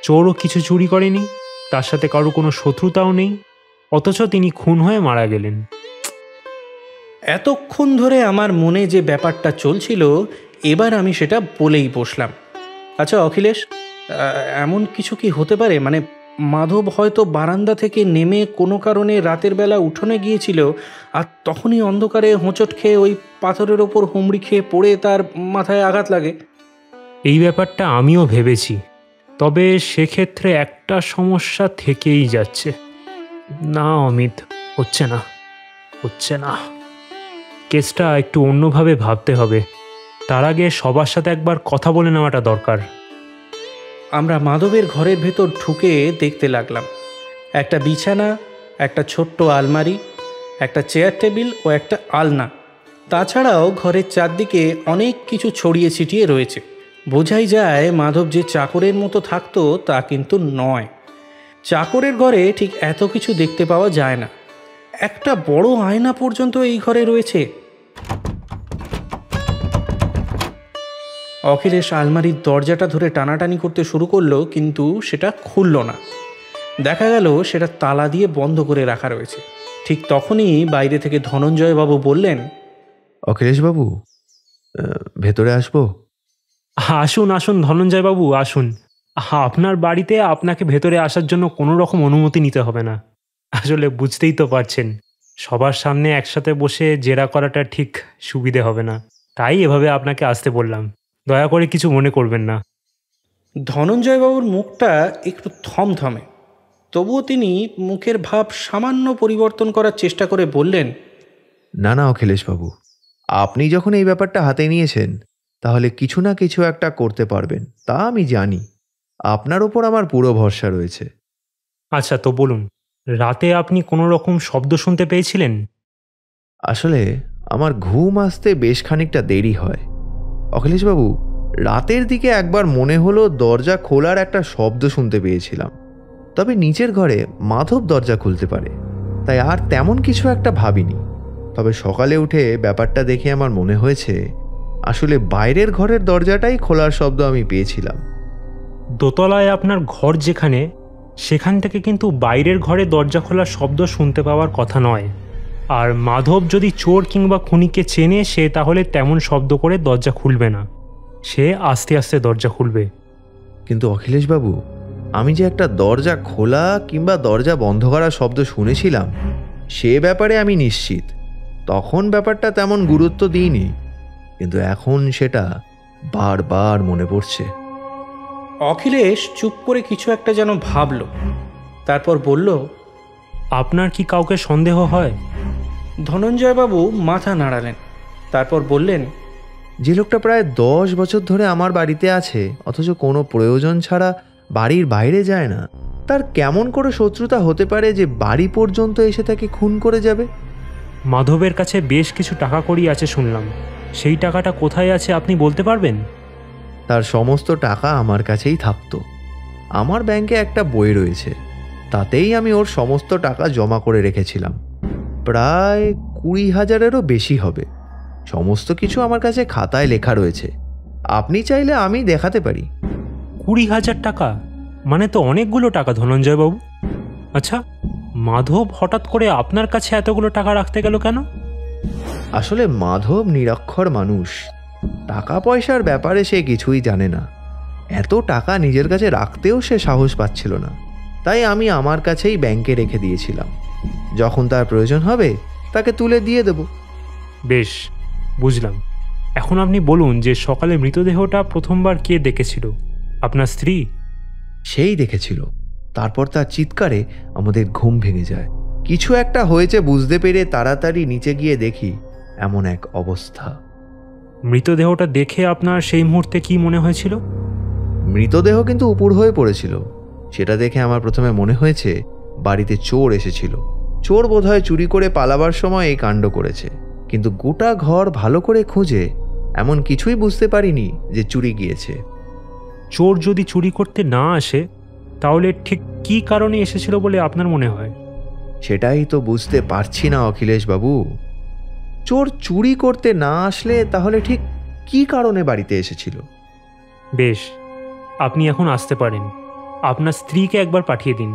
চোরও কিছু চুরি করেনি, তার সাথে কারো কোনো শত্রুতাও নেই, অথচ তিনি খুন হয়ে মারা গেলেন। এতক্ষণ ধরে আমার মনে যে ব্যাপারটা চলছিল, এবার আমি সেটা বলেই বসলাম। আচ্ছা অখিলেশ, এমন কিছু কি হতে পারে? মানে মাধব হয়তো বারান্দা থেকে নেমে কোনো কারণে রাতের বেলা উঠোনে গিয়েছিল, আর তখনই অন্ধকারে হোঁচট খেয়ে ওই পাথরের ওপর হুমড়ি খেয়ে পড়ে তার মাথায় আঘাত লাগে। এই ব্যাপারটা আমিও ভেবেছি, তবে সেক্ষেত্রে একটা সমস্যা থেকেই যাচ্ছে। না অমিত, হচ্ছে না। কেসটা একটু অন্যভাবে ভাবতে হবে। তার আগে সবার সাথে একবার কথা বলে নেওয়াটা দরকার। আমরা মাধবের ঘরের ভেতর ঢুকে দেখতে লাগলাম। একটা বিছানা, একটা ছোট্ট আলমারি, একটা চেয়ার টেবিল ও একটা আলনা। তাছাড়াও ঘরের চারদিকে অনেক কিছু ছড়িয়ে ছিটিয়ে রয়েছে। বোঝাই যায় মাধব যে চাকরের মতো থাকতো তা কিন্তু নয়। চাকরের ঘরে ঠিক এত কিছু দেখতে পাওয়া যায় না। একটা বড় আয়না পর্যন্ত এই ঘরে রয়েছে। অখিলেশ আলমারির দরজাটা ধরে টানাটানি করতে শুরু করলো, কিন্তু সেটা খুলল না। দেখা গেল সেটা তালা দিয়ে বন্ধ করে রাখা রয়েছে। ঠিক তখনই বাইরে থেকে ধনঞ্জয়বাবু বললেন, অখিলেশবাবু, ভেতরে আসবো? আসুন ধনঞ্জয়বাবু, আসুন। আপনার বাড়িতে আপনাকে ভেতরে আসার জন্য কোনো রকম অনুমতি নিতে হবে না। আসলে বুঝতেই তো পারছেন, সবার সামনে একসাথে বসে জেরা করাটা ঠিক সুবিধে হবে না, তাই এভাবে আপনাকে আসতে বললাম। দয়া করে কিছু মনে করবেন না। ধনঞ্জয়বাবুর মুখটা একটু থমথমে, তবুও তিনি মুখের ভাব সামান্য পরিবর্তন করার চেষ্টা করে বললেন, না অখিলেশবাবু, আপনি যখন এই ব্যাপারটা হাতে নিয়েছেন, তাহলে কিছু না কিছু একটা করতে পারবেন, তা আমি জানি। আপনার ওপর আমার পুরো ভরসা রয়েছে। আচ্ছা তো বলুন, রাতে আপনি কোনো রকম শব্দ শুনতে পেয়েছিলেন? আসলে আমার ঘুম আসতে বেশ খানিকটা দেরি হয় অখিলেশবাবু। রাতের দিকে একবার মনে হলো দরজা খোলার একটা শব্দ শুনতে পেয়েছিলাম, তবে নিচের ঘরে মাধব দরজা খুলতে পারে, তাই আর তেমন কিছু একটা ভাবিনি। তবে সকালে উঠে ব্যাপারটা দেখে আমার মনে হয়েছে আসলে বাইরের ঘরের দরজাটাই খোলার শব্দ আমি পেয়েছিলাম। দোতলায় আপনার ঘর যেখানে, সেখান থেকে কিন্তু বাইরের ঘরে দরজা খোলার শব্দ শুনতে পাওয়ার কথা নয়। আর মাধব যদি চোর কিংবা খুনিকে চেনে, সে তাহলে তেমন শব্দ করে দরজা খুলবে না, সে আস্তে আস্তে দরজা খুলবে। কিন্তু অখিলেশবাবু, আমি যে একটা দরজা খোলা কিংবা দরজা বন্ধ করার শব্দ শুনেছিলাম, সে ব্যাপারে আমি নিশ্চিত। তখন ব্যাপারটা তেমন গুরুত্ব দিইনি, কিন্তু এখন সেটা বারবার মনে পড়ছে। অখিলেশ চুপ করে কিছু একটা যেন ভাবল, তারপর বলল, আপনার কি কাউকে সন্দেহ হয়? ধনঞ্জয়বাবু মাথা নাড়ালেন, তারপর বললেন, যে লোকটা প্রায় 10 বছর ধরে আমার বাড়িতে আছে অথচ কোনো প্রয়োজন ছাড়া বাড়ির বাইরে যায় না, তার কেমন করে শত্রুতা হতে পারে যে বাড়ি পর্যন্ত এসে তাকে খুন করে যাবে? মাধবের কাছে বেশ কিছু টাকা কড়ি আছে শুনলাম, সেই টাকাটা কোথায় আছে আপনি বলতে পারবেন? তার সমস্ত টাকা আমার কাছেই থাকতো। আমার ব্যাংকে একটা বই রয়েছে, তাতেই আমি ওর সমস্ত টাকা জমা করে রেখেছিলাম। প্রায় 20,000-এরও বেশি হবে। সমস্ত কিছু আমার কাছে খাতায় লেখা রয়েছে, আপনি চাইলে আমি দেখাতে পারি। 20,000 টাকা মানে তো অনেকগুলো টাকা ধনঞ্জয়বাবু। আচ্ছা, মাধব হঠাৎ করে আপনার কাছে এতগুলো টাকা রাখতে গেল কেন? আসলে মাধব নিরক্ষর মানুষ, টাকা পয়সার ব্যাপারে সে কিছুই জানে না। এত টাকা নিজের কাছে রাখতেও সে সাহস পাচ্ছিল না, তাই আমি আমার কাছেই ব্যাংকে রেখে দিয়েছিলাম। যখন তার প্রয়োজন হবে তাকে তুলে দিয়ে দেব। বেশ, বুঝলাম। এখন আপনি বলুন যে সকালে মৃতদেহটা প্রথমবার কে দেখেছিল? আপনার স্ত্রী? সেই দেখেছিল। তারপর তার চিৎকারে আমাদের ঘুম ভেঙে যায়। কিছু একটা হয়েছে বুঝতে পেরে তাড়াতাড়ি নিচে গিয়ে দেখি এমন এক অবস্থা। মৃতদেহটা দেখে আপনার সেই মুহূর্তে কি মনে হয়েছিল? মৃতদেহ কিন্তু উপুড় হয়ে পড়েছিল। সেটা দেখে আমার প্রথমে মনে হয়েছে বাড়িতে চোর এসেছিল। চোর বোধহয় চুরি করে পালাবার সময় এই কাণ্ড করেছে, কিন্তু গোটা ঘর ভালো করে খুঁজে এমন কিছুই বুঝতে পারিনি যে চুরি গিয়েছে। চোর যদি চুরি করতে না আসে তাহলে ঠিক কী কারণে এসেছিল বলে আপনার মনে হয়? সেটাই তো বুঝতে পারছি না অখিলেশ বাবু। চোর চুরি করতে না আসলে তাহলে ঠিক কী কারণে বাড়িতে এসেছিল? বেশ, আপনি এখন আসতে পারেন। আপনার স্ত্রীকে একবার পাঠিয়ে দিন।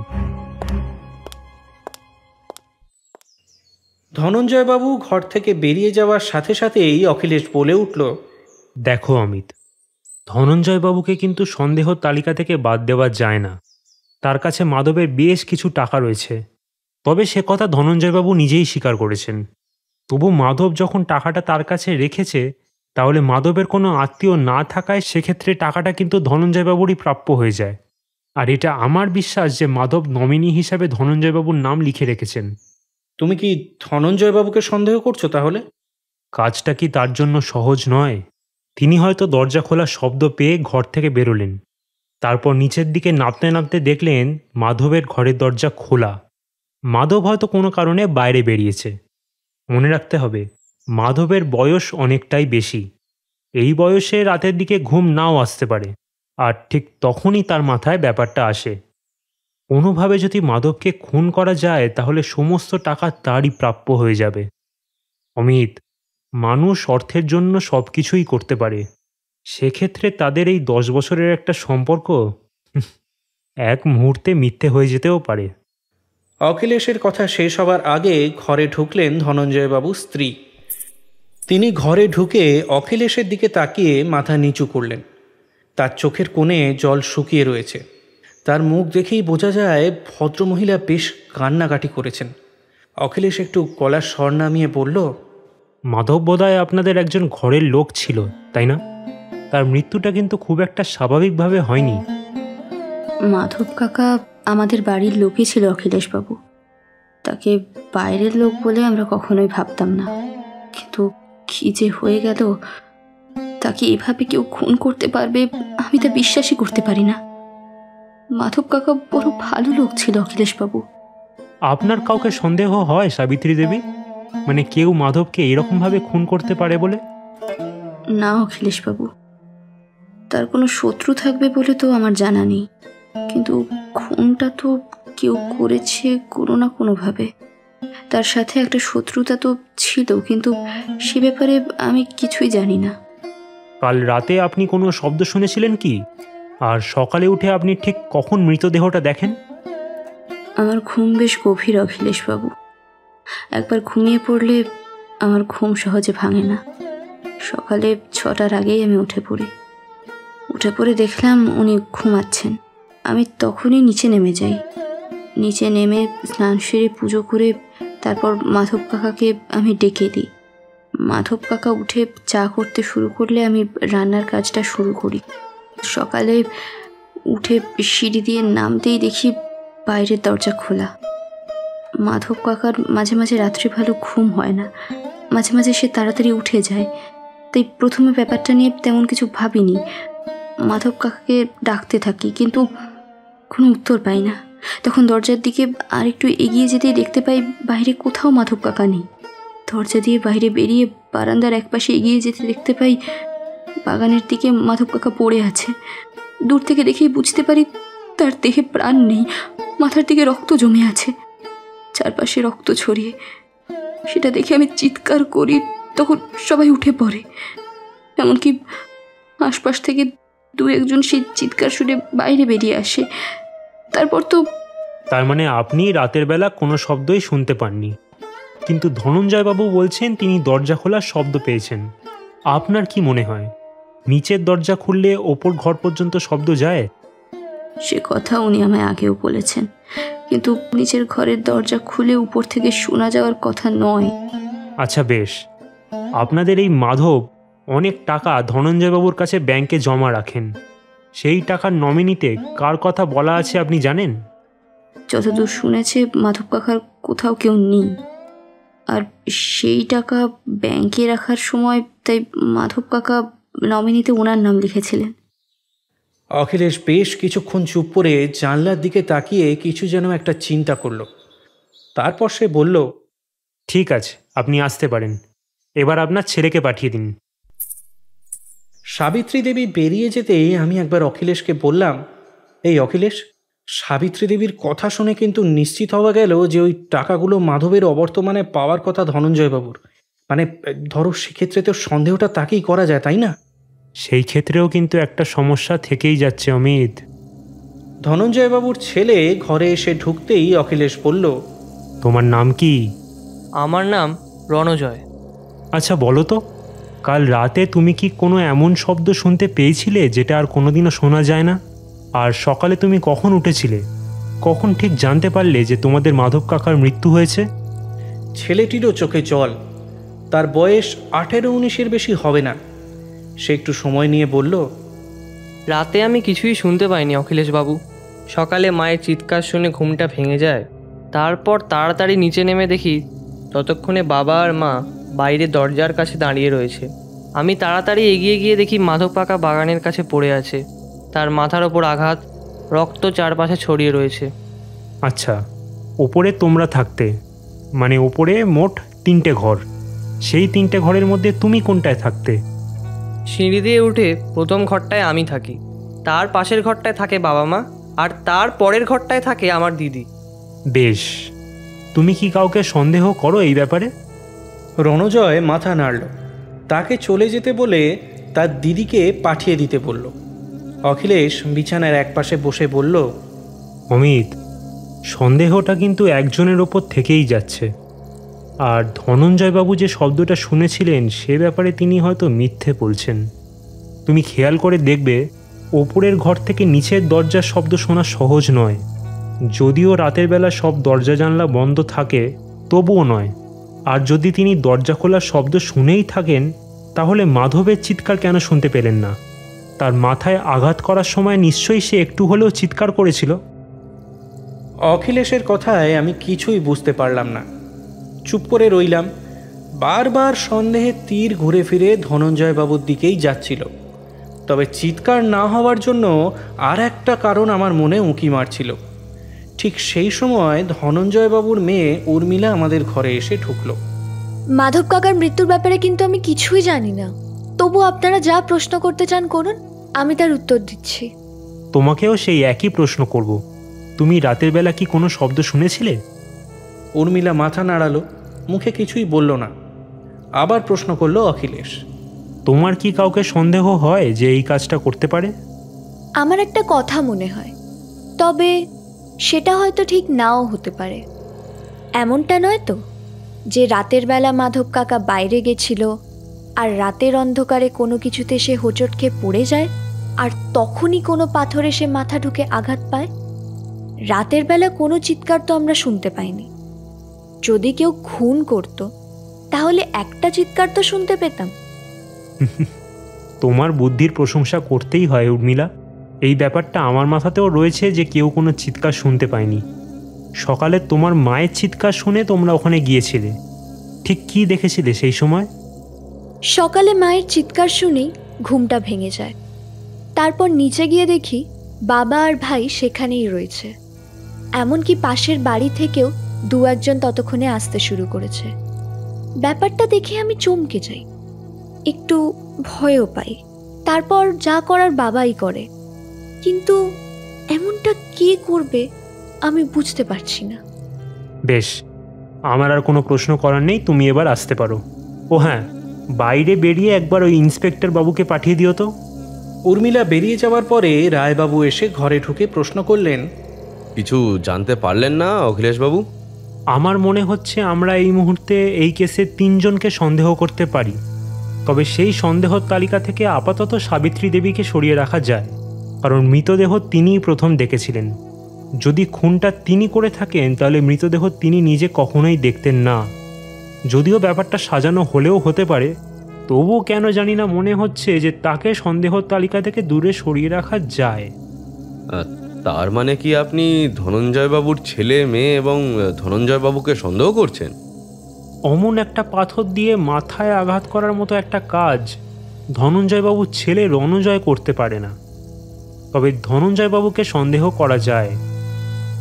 ধনঞ্জয়বাবু ঘর থেকে বেরিয়ে যাওয়ার সাথে সাথেই অখিলেশ বলে উঠল, দেখো অমিত, ধনঞ্জয়বাবুকে কিন্তু সন্দেহ তালিকা থেকে বাদ দেওয়া যায় না। তার কাছে মাধবের বেশ কিছু টাকা রয়েছে, তবে সে কথা ধনঞ্জয়বাবু নিজেই স্বীকার করেছেন। তবু মাধব যখন টাকাটা তার কাছে রেখেছে, তাহলে মাধবের কোনো আত্মীয় না থাকায় সেক্ষেত্রে টাকাটা কিন্তু ধনঞ্জয়বাবুরই প্রাপ্য হয়ে যায়। আর এটা আমার বিশ্বাস যে মাধব নমিনি হিসাবে ধনঞ্জয়বাবুর নাম লিখে রেখেছেন। তুমি কি ধনঞ্জয়বাবুকে সন্দেহ করছো তাহলে? কাজটা কি তার জন্য সহজ নয়? তিনি হয়তো দরজা খোলার শব্দ পেয়ে ঘর থেকে বেরোলেন, তারপর নিচের দিকে নামতে নামতে দেখলেন মাধবের ঘরের দরজা খোলা। মাধব হয়তো কোনো কারণে বাইরে বেরিয়েছে। মনে রাখতে হবে, মাধবের বয়স অনেকটাই বেশি। এই বয়সে রাতের দিকে ঘুম নাও আসতে পারে, আর ঠিক তখনই তার মাথায় ব্যাপারটা আসে। কোনোভাবে যদি মাধবকে খুন করা যায় তাহলে সমস্ত টাকা তারই প্রাপ্য হয়ে যাবে। অমিত, মানুষ অর্থের জন্য সব কিছুই করতে পারে। সেক্ষেত্রে তাদের এই 10 বছরের একটা সম্পর্ক এক মুহূর্তে মিথ্যে হয়ে যেতেও পারে। অখিলেশের কথা শেষ হবার আগে ঘরে ঢুকলেন ধনঞ্জয়বাবুর স্ত্রী। তিনি ঘরে ঢুকে অখিলেশের দিকে তাকিয়ে মাথা নিচু করলেন। তার চোখের কোণে জল শুকিয়ে রয়েছে। তার মুখ দেখেই বোঝা যায় ভদ্রমহিলা বেশ কান্নাকাটি করেছেন। অখিলেশ একটু গলার স্বর নামিয়ে বলল, মাধব বোধহয় আপনাদের একজন ঘরের লোক ছিল, তাই না? তার মৃত্যুটা কিন্তু খুব একটা স্বাভাবিকভাবে হয়নি। মাধব কাকা আমাদের বাড়ির লোকই ছিল অখিলেশবাবু। তাকে বাইরের লোক বলে আমরা কখনোই ভাবতাম না, কিন্তু কী যে হয়ে গেল, তাকে এভাবে কেউ খুন করতে পারবে আমি তা বিশ্বাসই করতে পারি না। মাধব কাকা বড় ভালো লোক ছিল অখিলেশবাবু। আপনার কাউকে সন্দেহ হয় সাবিত্রী দেবী? মানে কেউ মাধবকে এরকমভাবে খুন করতে পারে বলে? না অখিলেশবাবু, তার কোনো শত্রু থাকবে বলে তো আমার জানা নেই, কিন্তু খুনটা তো কেউ করেছে কোনো না কোনোভাবে। তার সাথে একটা শত্রুতা তো ছিল, কিন্তু সে ব্যাপারে আমি কিছুই জানি না। কাল রাতে আপনি কোনো শব্দ শুনেছিলেন কি? আর সকালে উঠে আপনি ঠিক কখন মৃতদেহটা দেখেন? আমার ঘুম বেশ গভীর অখিলেশবাবু। একবার ঘুমিয়ে পড়লে আমার ঘুম সহজে ভাঙে না। সকালে 6টার আগেই আমি উঠে পড়ে দেখলাম উনি ঘুমাচ্ছেন। আমি তখনই নিচে নেমে যাই। নিচে নেমে স্নান সেরে পুজো করে তারপর মাধব কাকাকে আমি ডেকে দিই। মাধব কাকা উঠে চা করতে শুরু করলে আমি রান্নার কাজটা শুরু করি। সকালে উঠে সিঁড়ি দিয়ে নামতেই দেখি বাইরের দরজা খোলা। মাধব কাকার মাঝে মাঝে রাত্রি ভালো ঘুম হয় না, মাঝে মাঝে সে তাড়াতাড়ি উঠে যায়। তাই প্রথমে ব্যাপারটা নিয়ে তেমন কিছু ভাবিনি। মাধব কাকাকে ডাকতে থাকি, কিন্তু কোনো উত্তর পাই না। তখন দরজার দিকে আর একটু এগিয়ে যেতেই দেখতে পাই বাইরে কোথাও মাধব কাকা নেই। দরজা দিয়ে বাইরে বেরিয়ে বারান্দার একপাশে এগিয়ে যেতে দেখতে পাই বাগানের দিকে মাধব কাকা পড়ে আছে। দূর থেকে দেখেই বুঝতে পারি তার দেহে প্রাণ নেই, মাথার দিকে রক্ত জমে আছে, চারপাশে রক্ত ছড়িয়ে। সেটা দেখে আমি চিৎকার করি, তখন সবাই উঠে পড়ে। এমনকি আশপাশ থেকে 2-1 সেই চিৎকার শুনে বাইরে বেরিয়ে আসে। তারপর তো তার মানে আপনি রাতের বেলা কোনো শব্দই শুনতে পাননি, কিন্তু ধনঞ্জয়বাবু বলছেন তিনি দরজা খোলার শব্দ পেয়েছেন। আপনার কি মনে হয় নিচের দরজা খুললে ওপর ঘর পর্যন্ত শব্দ যায়? সে কথা উনি আমায় আগেও বলেছেন, কিন্তু নিচের ঘরের দরজা খুলে উপর থেকে শোনা যাওয়ার কথা নয়। আচ্ছা বেশ, আপনাদের এই মাধব অনেক টাকা ধনঞ্জয়বাবুর কাছে ব্যাংকে জমা রাখেন। সেই টাকার নমিনিতে কার কথা বলা আছে আপনি জানেন? যতদূর শুনেছে মাধব কাকার কোথাও কেউ নেই। আর সেই টাকা ব্যাংকে রাখার সময় তাই মাধব কাকা নমিনিতে ওনার নাম লিখেছিলেন। অখিলেশ বেশ কিছুক্ষণ চুপ করে জানলার দিকে তাকিয়ে কিছু যেন একটা চিন্তা করল। তারপর সে বলল, ঠিক আছে, আপনি আসতে পারেন। এবার আপনার ছেলেকে পাঠিয়ে দিন। সাবিত্রী দেবী বেরিয়ে যেতেই আমি একবার অখিলেশকে বললাম, এই অখিলেশ, সাবিত্রী দেবীর কথা শুনে কিন্তু নিশ্চিত হওয়া গেল যে ওই টাকাগুলো মাধবের অবর্তমানে পাওয়ার কথা ধনঞ্জয়বাবুর। মানে ধরো সেক্ষেত্রে তো সন্দেহটা তাকেই করা যায়, তাই না? সেই ক্ষেত্রেও কিন্তু একটা সমস্যা থেকেই যাচ্ছে অমিত। ধনঞ্জয়বাবুর ছেলে ঘরে এসে ঢুকতেই অখিলেশ বলল, তোমার নাম কি? আমার নাম রণজয়। আচ্ছা বলো তো, কাল রাতে তুমি কি কোনো এমন শব্দ শুনতে পেয়েছিলে যেটা আর কোনোদিনও শোনা যায় না? আর সকালে তুমি কখন উঠেছিলে? কখন ঠিক জানতে পারলে যে তোমাদের মাধব কাকার মৃত্যু হয়েছে? ছেলেটিরও চোখে জল। তার বয়স 18-19 বেশি হবে না। সে একটু সময় নিয়ে বলল, রাতে আমি কিছুই শুনতে পাইনি অখিলেশবাবু। সকালে মায়ের চিৎকার শুনে ঘুমটা ভেঙে যায়। তারপর তাড়াতাড়ি নিচে নেমে দেখি ততক্ষণে বাবা আর মা বাইরে দরজার কাছে দাঁড়িয়ে রয়েছে। আমি তাড়াতাড়ি এগিয়ে গিয়ে দেখি মাধব কাকা বাগানের কাছে পড়ে আছে। তার মাথার ওপর আঘাত, রক্ত চারপাশে ছড়িয়ে রয়েছে। আচ্ছা, ওপরে তোমরা থাকতে, মানে ওপরে মোট 3টে ঘর। সেই 3টে ঘরের মধ্যে তুমি কোনটায় থাকতে? সিঁড়ি দিয়ে উঠে প্রথম ঘরটায় আমি থাকি, তার পাশের ঘরটায় থাকে বাবা মা, আর তার পরের ঘরটায় থাকে আমার দিদি। বেশ, তুমি কি কাউকে সন্দেহ করো এই ব্যাপারে? রণজয় মাথা নাড়ল। তাকে চলে যেতে বলে তার দিদিকে পাঠিয়ে দিতে বলল। অখিলেশ বিছানার একপাশে বসে বলল, অমিত, সন্দেহটা কিন্তু একজনের ওপর থেকেই যাচ্ছে। আর ধনঞ্জয়বাবু যে শব্দটা শুনেছিলেন সে ব্যাপারে তিনি হয়তো মিথ্যে বলছেন। তুমি খেয়াল করে দেখবে ওপরের ঘর থেকে নিচের দরজার শব্দ শোনা সহজ নয়। যদিও রাতের বেলা সব দরজা জানলা বন্ধ থাকে, তবুও নয়। আর যদি তিনি দরজা খোলার শব্দ শুনেই থাকেন, তাহলে মাধবের চিৎকার কেন শুনতে পেলেন না? তার মাথায় আঘাত করার সময় নিশ্চয়ই সে একটু হলেও চিৎকার করেছিল। অখিলেশের কথায় আমি কিছুই বুঝতে পারলাম না। চুপ করে রইলাম। বারবার সন্দেহের তীর ঘুরে ফিরে ধনঞ্জয়বাবুর দিকেই যাচ্ছিল। তবে চিৎকার না হওয়ার জন্য আর একটা কারণ আমার মনে উঁকি মারছিল। ঠিক সেই সময় ধনঞ্জয়বাবুর মেয়ে উর্মিলা আমাদের ঘরে এসে ঢুকলো। মাধব কাকার মৃত্যুর ব্যাপারে কিন্তু আমি কিছুই জানি না। তবু আপনারা যা প্রশ্ন করতে চান করুন, আমি তার উত্তর দিচ্ছি। তোমাকেও সেই একই প্রশ্ন করব। তুমি রাতের বেলা কি কোনো শব্দ শুনেছিলে? উর্মিলা মাথা নাড়ালো, মুখে কিছুই বলল না। আবার প্রশ্ন করলো অখিলেশ, তোমার কি কাউকে সন্দেহ হয় যে এই কাজটা করতে পারে? আমার একটা কথা মনে হয়, তবে সেটা হয়তো ঠিক নাও হতে পারে। এমনটা নয় তো যে রাতের বেলা মাধব কাকা বাইরে গেছিল আর রাতের অন্ধকারে কোনো কিছুতে সে হোঁচট খেয়ে পড়ে যায়, আর তখনই কোনো পাথরে সে মাথা ঢুকে আঘাত পায়। রাতের বেলা কোনো চিৎকার তো আমরা শুনতে পাইনি। যদি কেউ খুন করত তাহলে একটা চিৎকার তো শুনতে পেতাম। তোমার বুদ্ধির প্রশংসা করতেই হয় উর্মিলা। এই ব্যাপারটা আমার মাথাতেও রয়েছে যে কেউ কোনো চিৎকার শুনতে পায়নি। সকালে তোমার মায়ের চিৎকার শুনে তোমরা ওখানে গিয়েছিলে, ঠিক কি দেখেছিলে সেই সময়? সকালে মায়ের চিৎকার শুনেই ঘুমটা ভেঙে যায়। তারপর নিচে গিয়ে দেখি বাবা আর ভাই সেখানেই রয়েছে। এমনকি পাশের বাড়ি থেকেও দু একজন ততক্ষণে আসতে শুরু করেছে। ব্যাপারটা দেখে আমি চমকে যাই, একটু ভয়ও পাই। তারপর যা করার বাবাই করে, কিন্তু এমনটা কে করবে আমি বুঝতে পারছি না। বেশ, আমার আর কোনো প্রশ্ন করার নেই, তুমি এবার আসতে পারো। ও হ্যাঁ, বাইরে বেরিয়ে একবার ওই ইন্সপেক্টর বাবুকে পাঠিয়ে দিও তো। উর্মিলা বেরিয়ে যাওয়ার পরে রায়বাবু এসে ঘরে ঢুকে প্রশ্ন করলেন, কিছু জানতে পারলেন না অখিলেশবাবু? আমার মনে হচ্ছে আমরা এই মুহূর্তে এই কেসে 3 জনকে সন্দেহ করতে পারি। তবে সেই সন্দেহর তালিকা থেকে আপাতত সাবিত্রী দেবীকে সরিয়ে রাখা যায়, কারণ মৃতদেহ তিনিই প্রথম দেখেছিলেন। যদি খুনটা তিনি করে থাকেন তাহলে মৃতদেহ তিনি নিজে কখনোই দেখতেন না। যদিও ব্যাপারটা সাজানো হলেও হতে পারে, তবুও কেন জানি না মনে হচ্ছে যে তাকে সন্দেহর তালিকা থেকে দূরে সরিয়ে রাখা যায়। তার মানে কি আপনি ধনঞ্জয়বাবুর ছেলে মেয়ে এবং ধনঞ্জয়বাবুকে সন্দেহ করছেন? অমন একটা পাথর দিয়ে মাথায় আঘাত করার মতো একটা কাজ ধনঞ্জয়বাবুর ছেলে রণজয় করতে পারে না। তবে ধনঞ্জয়বাবুকে সন্দেহ করা যায়।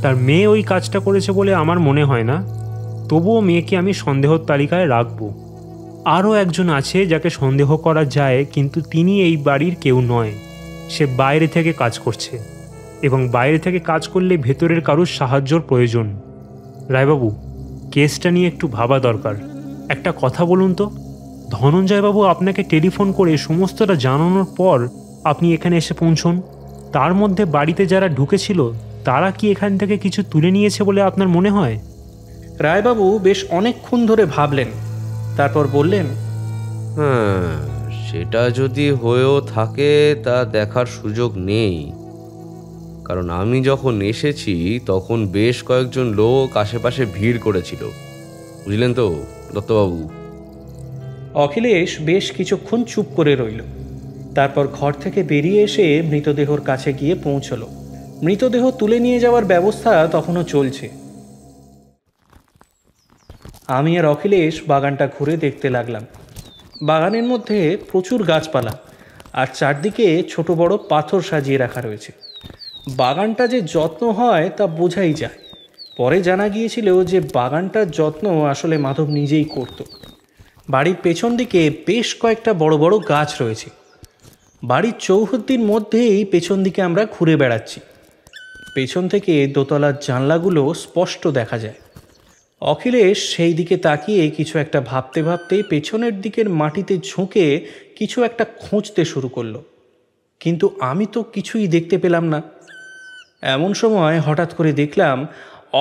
তার মেয়ে ওই কাজটা করেছে বলে আমার মনে হয় না, তবুও মেয়েকে আমি সন্দেহর তালিকায় রাখব। আরও একজন আছে যাকে সন্দেহ করা যায়, কিন্তু তিনি এই বাড়ির কেউ নয়। সে বাইরে থেকে কাজ করছে, এবং বাইরে থেকে কাজ করলে ভেতরের কারুর সাহায্যর প্রয়োজন। রায়বাবু, কেসটা নিয়ে একটু ভাবা দরকার। একটা কথা বলুন তো, ধনঞ্জয়বাবু আপনাকে টেলিফোন করে সমস্তটা জানানোর পর আপনি এখানে এসে পৌঁছন। তার মধ্যে বাড়িতে যারা ঢুকেছিল তারা কি এখান থেকে কিছু তুলে নিয়েছে বলে আপনার মনে হয়? রায়বাবু বেশ অনেকক্ষণ ধরে ভাবলেন, তারপর বললেন, হ্যাঁ, সেটা যদি হয়েও থাকে তা দেখার সুযোগ নেই, কারণ আমি যখন এসেছি তখন বেশ কয়েকজন লোক আশেপাশে ভিড় করেছিল, বুঝলেন তো দত্তবাবু। অখিলেশ বেশ কিছুক্ষণ চুপ করে রইল। তারপর ঘর থেকে বেরিয়ে এসে মৃতদেহর কাছে গিয়ে পৌঁছল। মৃতদেহ তুলে নিয়ে যাওয়ার ব্যবস্থা তখনও চলছে। আমি আর অখিলেশ বাগানটা ঘুরে দেখতে লাগলাম। বাগানের মধ্যে প্রচুর গাছপালা, আর চারদিকে ছোট বড় পাথর সাজিয়ে রাখা রয়েছে। বাগানটা যে যত্ন হয় তা বোঝাই যায়। পরে জানা গিয়েছিল যে বাগানটার যত্ন আসলে মাধব নিজেই করত। বাড়ির পেছন দিকে বেশ কয়েকটা বড় বড় গাছ রয়েছে। বাড়ির চৌহদ্দির মধ্যেই পেছন দিকে আমরা ঘুরে বেড়াচ্ছি। পেছন থেকে দোতলার জানলাগুলো স্পষ্ট দেখা যায়। অখিলেশ সেই দিকে তাকিয়ে কিছু একটা ভাবতে ভাবতেই পেছনের দিকের মাটিতে ঝুঁকে কিছু একটা খুঁজতে শুরু করলো, কিন্তু আমি তো কিছুই দেখতে পেলাম না। এমন সময় হঠাৎ করে দেখলাম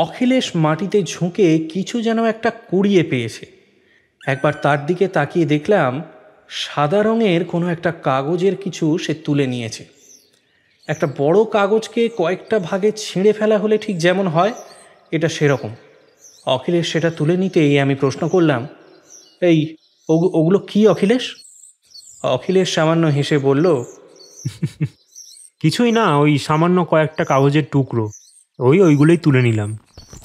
অখিলেশ মাটিতে ঝুঁকে কিছু যেন একটা কুড়িয়ে পেয়েছে। একবার তার দিকে তাকিয়ে দেখলাম সাদা রঙের কোনো একটা কাগজের কিছু সে তুলে নিয়েছে। একটা বড় কাগজকে কয়েকটা ভাগে ছিঁড়ে ফেলা হলে ঠিক যেমন হয়, এটা সেরকম। অখিলেশ সেটা তুলে নিতেই আমি প্রশ্ন করলাম, এই ওগুলো কি অখিলেশ? অখিলেশ সামান্য হেসে বলল, কিছুই না, ওই সামান্য কয়েকটা কাগজের টুকরো, ওইগুলোই তুলে নিলাম,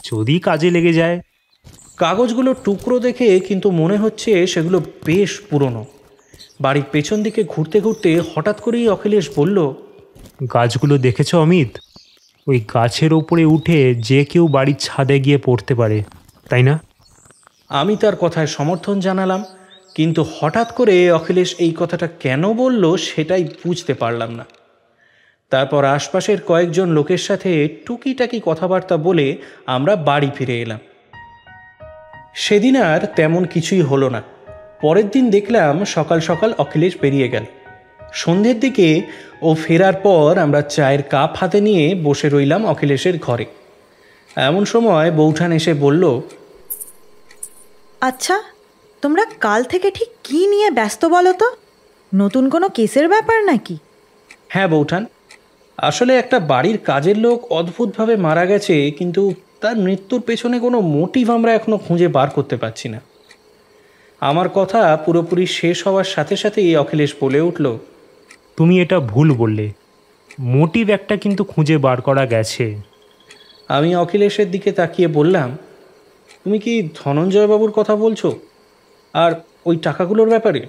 যদি কাজে লেগে যায়। কাগজগুলো টুকরো দেখে কিন্তু মনে হচ্ছে সেগুলো বেশ পুরনো। বাড়ির পেছন দিকে ঘুরতে ঘুরতে হঠাৎ করেই অখিলেশ বলল, গাছগুলো দেখেছ অমিত? ওই গাছের ওপরে উঠে যে কেউ বাড়ির ছাদে গিয়ে পড়তে পারে, তাই না? আমি তার কথায় সমর্থন জানালাম, কিন্তু হঠাৎ করে অখিলেশ এই কথাটা কেন বলল সেটাই বুঝতে পারলাম না। তারপর আশপাশের কয়েকজন লোকের সাথে টুকিটাকি কথাবার্তা বলে আমরা বাড়ি ফিরে এলাম। সেদিন আর তেমন কিছুই হলো না। পরের দিন দেখলাম সকাল সকাল অখিলেশ বেরিয়ে গেল। সন্ধ্যের দিকে ও ফেরার পর আমরা চায়ের কাপ হাতে নিয়ে বসে রইলাম অখিলেশের ঘরে। এমন সময় বৌঠান এসে বলল, আচ্ছা, তোমরা কাল থেকে ঠিক কী নিয়ে ব্যস্ত বলো তো? নতুন কোনো কেসের ব্যাপার নাকি? হ্যাঁ বৌঠান, আসলে একটা বাড়ির কাজের লোক অদ্ভুতভাবে মারা গেছে, কিন্তু তার মৃত্যুর পেছনে কোনো মোটিভ আমরা এখনও খুঁজে বার করতে পারছি না। আমার কথা পুরোপুরি শেষ হওয়ার সাথে সাথেই অখিলেশ বলে উঠল, তুমি এটা ভুল বললে, মোটিভ একটা কিন্তু খুঁজে বার করা গেছে। আমি অখিলেশের দিকে তাকিয়ে বললাম, তুমি কি ধনঞ্জয়বাবুর কথা বলছো? আর ওই টাকাগুলোর ব্যাপারে?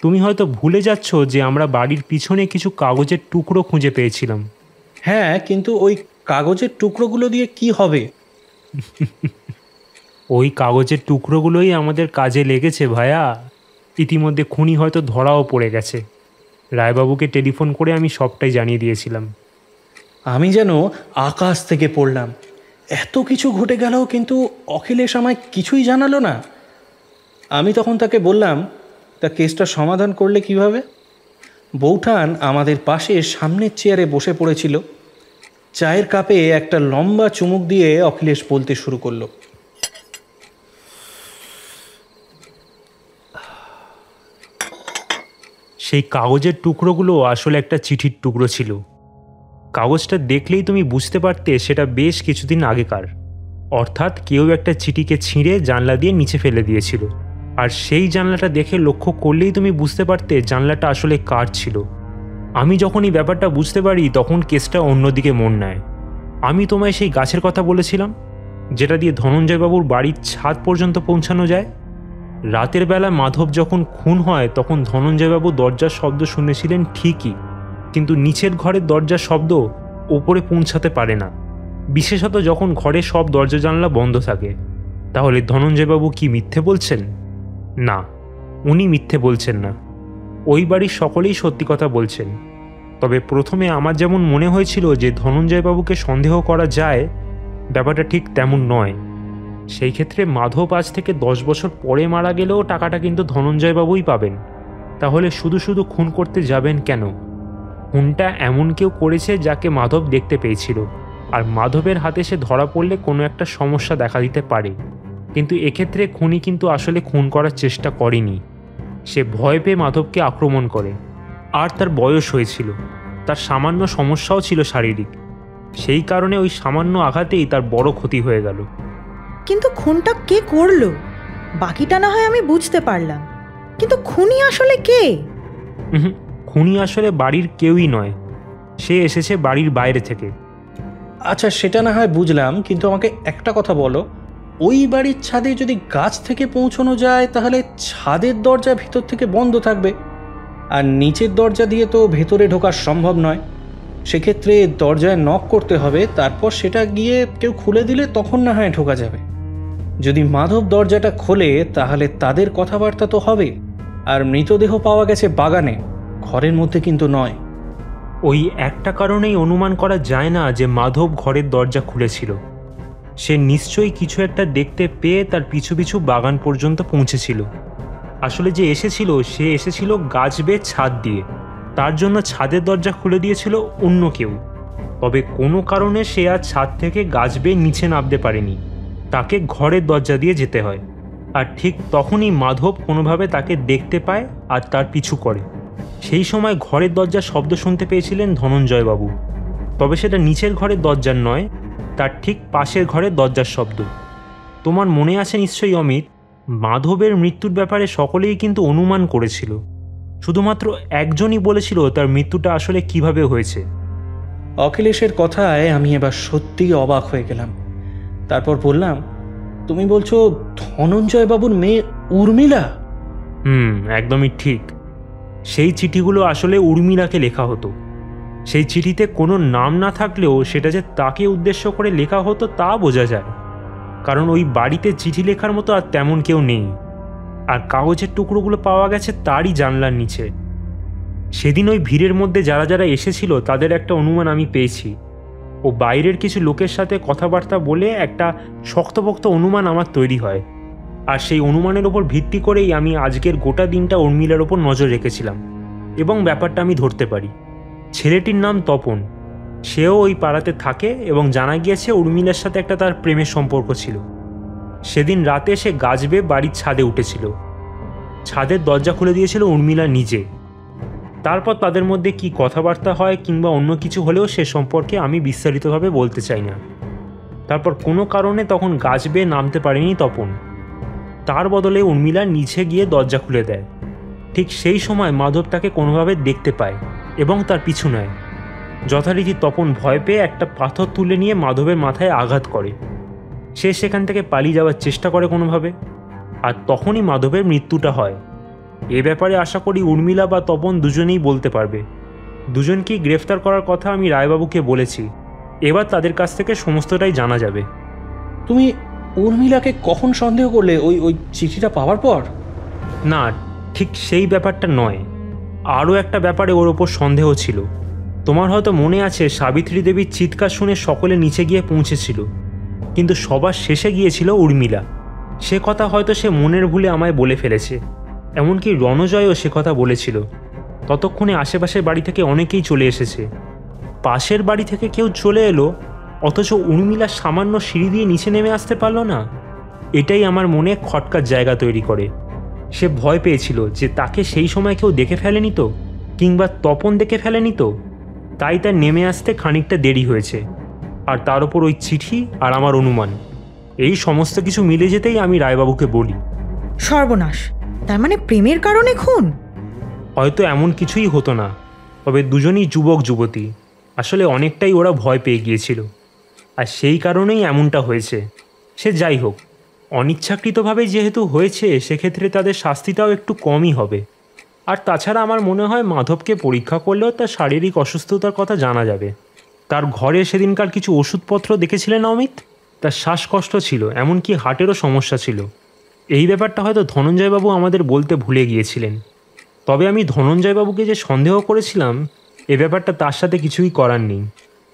তুমি হয়তো ভুলে যাচ্ছ যে আমরা বাড়ির পিছনে কিছু কাগজের টুকরো খুঁজে পেয়েছিলাম। হ্যাঁ, কিন্তু ওই কাগজের টুকরোগুলো দিয়ে কি হবে? ওই কাগজের টুকরোগুলোই আমাদের কাজে লেগেছে ভায়া। ইতিমধ্যে খুনি হয়তো ধরাও পড়ে গেছে। রায়বাবুকে টেলিফোন করে আমি সবটাই জানিয়ে দিয়েছিলাম। আমি যেন আকাশ থেকে পড়লাম। এত কিছু ঘটে গেল, কিন্তু অখিলেশ আমায় কিছুই জানালো না। আমি তখন তাকে বললাম, তা কেসটা সমাধান করলে কিভাবে? বৌঠান আমাদের পাশে সামনের চেয়ারে বসে পড়েছিল। চায়ের কাপে একটা লম্বা চুমুক দিয়ে অখিলেশ বলতে শুরু করলো, সেই কাগজের টুকরোগুলো আসলে একটা চিঠির টুকরো ছিল। কাগজটা দেখলেই তুমি বুঝতে পারতে সেটা বেশ কিছুদিন আগেকার। অর্থাৎ কেউ একটা চিঠিকে ছিঁড়ে জানলা দিয়ে নিচে ফেলে দিয়েছিল। আর সেই জানলাটা দেখে লক্ষ্য করলেই তুমি বুঝতে পারতে জানলাটা আসলে কার ছিল। আমি যখন এই ব্যাপারটা বুঝতে পারি তখন কেসটা অন্যদিকে মন নেয়। আমি তোমায় সেই গাছের কথা বলেছিলাম, যেটা দিয়ে ধনঞ্জয়বাবুর বাড়ির ছাদ পর্যন্ত পৌঁছানো যায়। রাতের বেলা মাধব যখন খুন হয় তখন ধনঞ্জয়বাবু দরজার শব্দ শুনেছিলেন ঠিকই, কিন্তু নিচের ঘরের দরজার শব্দ ওপরে পৌঁছাতে পারে না, বিশেষত যখন ঘরে সব দরজা জানলা বন্ধ থাকে। তাহলে ধনঞ্জয়বাবু কি মিথ্যে বলছেন? না, উনি মিথ্যে বলছেন না। ওই বাড়ির সকলেই সত্যি কথা বলছেন। তবে প্রথমে আমার যেমন মনে হয়েছিল যে ধনঞ্জয়বাবুকে সন্দেহ করা যায়, ব্যাপারটা ঠিক তেমন নয়। সেই ক্ষেত্রে মাধব আজ থেকে 10 বছর পরে মারা গেলেও টাকাটা কিন্তু ধনঞ্জয়বাবুই পাবেন। তাহলে শুধু শুধু খুন করতে যাবেন কেন? খুনটা এমন কেউ করেছে যাকে মাধব দেখতে পেয়েছিল, আর মাধবের হাতে সে ধরা পড়লে কোনো একটা সমস্যা দেখা দিতে পারে। কিন্তু এক্ষেত্রে খুনি কিন্তু আসলে খুন করার চেষ্টা করেনি। সে ভয় পেয়ে মাধবকে আক্রমণ করে। আর তার বয়স হয়েছিল, তার সামান্য সমস্যাও ছিল শারীরিক। সেই কারণে ওই সামান্য আঘাতেই তার বড় ক্ষতি হয়ে গেল। কিন্তু খুনটা কে করলো বাকিটা না হয় আমি বুঝতে পারলাম, কিন্তু খুনি আসলে কে? খুনি আসলে বাড়ির কেউই নয়, সে এসেছে বাড়ির বাইরে থেকে। আচ্ছা, সেটা না হয় বুঝলাম, কিন্তু আমাকে একটা কথা বলো, ওই বাড়ির ছাদে যদি গাছ থেকে পৌঁছানো যায় তাহলে ছাদের দরজা ভিতর থেকে বন্ধ থাকবে, আর নিচের দরজা দিয়ে তো ভেতরে ঢোকা সম্ভব নয়। সেক্ষেত্রে দরজায় নক করতে হবে, তারপর সেটা গিয়ে কেউ খুলে দিলে তখন না হয় ঢোকা যাবে। যদি মাধব দরজাটা খোলে তাহলে তাদের কথাবার্তা তো হবে। আর মৃতদেহ পাওয়া গেছে বাগানে, ঘরের মধ্যে কিন্তু নয়। ওই একটা কারণেই অনুমান করা যায় না যে মাধব ঘরের দরজা খুলেছিল। সে নিশ্চয়ই কিছু একটা দেখতে পেয়ে তার পিছু পিছু বাগান পর্যন্ত পৌঁছেছিল। আসলে যে এসেছিল সে এসেছিল গাছ বেয়ে ছাদ দিয়ে, তার জন্য ছাদের দরজা খুলে দিয়েছিল অন্য কেউ। তবে কোনো কারণে সে আর ছাদ থেকে গাছ বেয়ে নিচে নামতে পারেনি, তাকে ঘরের দরজা দিয়ে যেতে হয়। আর ঠিক তখনই মাধব কোনোভাবে তাকে দেখতে পায় আর তার পিছু করে। সেই সময় ঘরের দরজার শব্দ শুনতে পেয়েছিলেন ধনঞ্জয়বাবু। তবে সেটা নিচের ঘরের দরজার নয়, তার ঠিক পাশের ঘরের দরজার শব্দ। তোমার মনে আছে নিশ্চয়ই অমিত, মাধবের মৃত্যুর ব্যাপারে সকলেই কিন্তু অনুমান করেছিল, শুধুমাত্র একজনই বলেছিল তার মৃত্যুটা আসলে কিভাবে হয়েছে। অখিলেশের কথায় আমি এবার সত্যিই অবাক হয়ে গেলাম। তারপর বললাম, তুমি বলছো ধনঞ্জয়বাবুর মেয়ে উর্মিলা? একদমই ঠিক। সেই চিঠিগুলো আসলে উর্মিলাকে লেখা হতো। সেই চিঠিতে কোনো নাম না থাকলেও সেটা যে তাকে উদ্দেশ্য করে লেখা হতো তা বোঝা যায়, কারণ ওই বাড়িতে চিঠি লেখার মতো আর তেমন কেউ নেই। আর কাগজের টুকরোগুলো পাওয়া গেছে তারই জানলার নিচে। সেদিন ওই ভিড়ের মধ্যে যারা যারা এসেছিল তাদের একটা অনুমান আমি পেয়েছি। ও বাইরের কিছু লোকের সাথে কথাবার্তা বলে একটা শক্তপোক্ত অনুমান আমার তৈরি হয়। আর সেই অনুমানের ওপর ভিত্তি করেই আমি আজকের গোটা দিনটা উর্মিলার ওপর নজর রেখেছিলাম এবং ব্যাপারটা আমি ধরতে পারি। ছেলেটির নাম তপন, সেও ওই পাড়াতে থাকে এবং জানা গিয়েছে উর্মিলার সাথে একটা তার প্রেমের সম্পর্ক ছিল। সেদিন রাতে সে গাছ বেয়ে বাড়ির ছাদে উঠেছিল। ছাদের দরজা খুলে দিয়েছিল উর্মিলা নিজে। তারপর তাদের মধ্যে কি কথাবার্তা হয় কিংবা অন্য কিছু হলেও সে সম্পর্কে আমি বিস্তারিতভাবে বলতে চাই না। তারপর কোনো কারণে তখন গাছ বেয়ে নামতে পারেনি তপন। তার বদলে উর্মিলা নিচে গিয়ে দরজা খুলে দেয়। ঠিক সেই সময় মাধব তাকে কোনোভাবে দেখতে পায় এবং তার পিছু নেয়। যথারীতি তপন ভয় পেয়ে একটা পাথর তুলে নিয়ে মাধবের মাথায় আঘাত করে। সে সেখান থেকে পালিয়ে যাওয়ার চেষ্টা করে কোনোভাবে, আর তখনই মাধবের মৃত্যুটা হয়। এ ব্যাপারে আশা করি উর্মিলা বা তপন দুজনেই বলতে পারবে। দুজনকেই গ্রেফতার করার কথা আমি রায়বাবুকে বলেছি। এবার তাদের কাছ থেকে সমস্তটাই জানা যাবে। তুমি উর্মিলাকে কখন সন্দেহ করলে? ওই চিঠিটা পাওয়ার পর? না, ঠিক সেই ব্যাপারটা নয়। আরও একটা ব্যাপারে ওর ওপর সন্দেহ ছিল। তোমার হয়তো মনে আছে, সাবিত্রী দেবীর চিৎকার শুনে সকলে নিচে গিয়ে পৌঁছেছিল, কিন্তু সবার শেষে গিয়েছিল উর্মিলা। সে কথা হয়তো সে মনের ভুলে আমায় বলে ফেলেছে। এমনকি রণজয়ও সে কথা বলেছিল। ততক্ষণে আশেপাশের বাড়ি থেকে অনেকেই চলে এসেছে। পাশের বাড়ি থেকে কেউ চলে এলো, অথচ উর্মিলা সামান্য সিঁড়ি দিয়ে নিচে নেমে আসতে পারল না। এটাই আমার মনে খটকার জায়গা তৈরি করে। সে ভয় পেয়েছিল যে তাকে সেই সময় কেউ দেখে ফেলেনি তো, কিংবা তপন দেখে ফেলেনি তো, তাই তার নেমে আসতে খানিকটা দেরি হয়েছে। আর তার ওপর ওই চিঠি আর আমার অনুমান, এই সমস্ত কিছু মিলে যেতেই আমি রায়বাবুকে বলি, সর্বনাশ! তার মানে প্রেমের কারণে খুন? হয়তো এমন কিছুই হতো না, তবে দুজনই যুবক যুবতী। আসলে অনেকটাই ওরা ভয় পেয়ে গিয়েছিল, আর সেই কারণেই এমনটা হয়েছে। সে যাই হোক, অনিচ্ছাকৃতভাবে যেহেতু হয়েছে, সেক্ষেত্রে তাদের শাস্তিটাও একটু কমই হবে। আর তাছাড়া আমার মনে হয় মাধবকে পরীক্ষা করলেও তার শারীরিক অসুস্থতার কথা জানা যাবে। তার ঘরে সেদিনকার কিছু ওষুধপত্র দেখেছিলেন অমিত? তার শ্বাসকষ্ট ছিল, এমনকি হার্টেরও সমস্যা ছিল। এই ব্যাপারটা হয়তো ধনঞ্জয়বাবু আমাদের বলতে ভুলে গিয়েছিলেন। তবে আমি ধনঞ্জয়বাবুকে যে সন্দেহ করেছিলাম, এ ব্যাপারটা তার সাথে কিছুই করার নেই।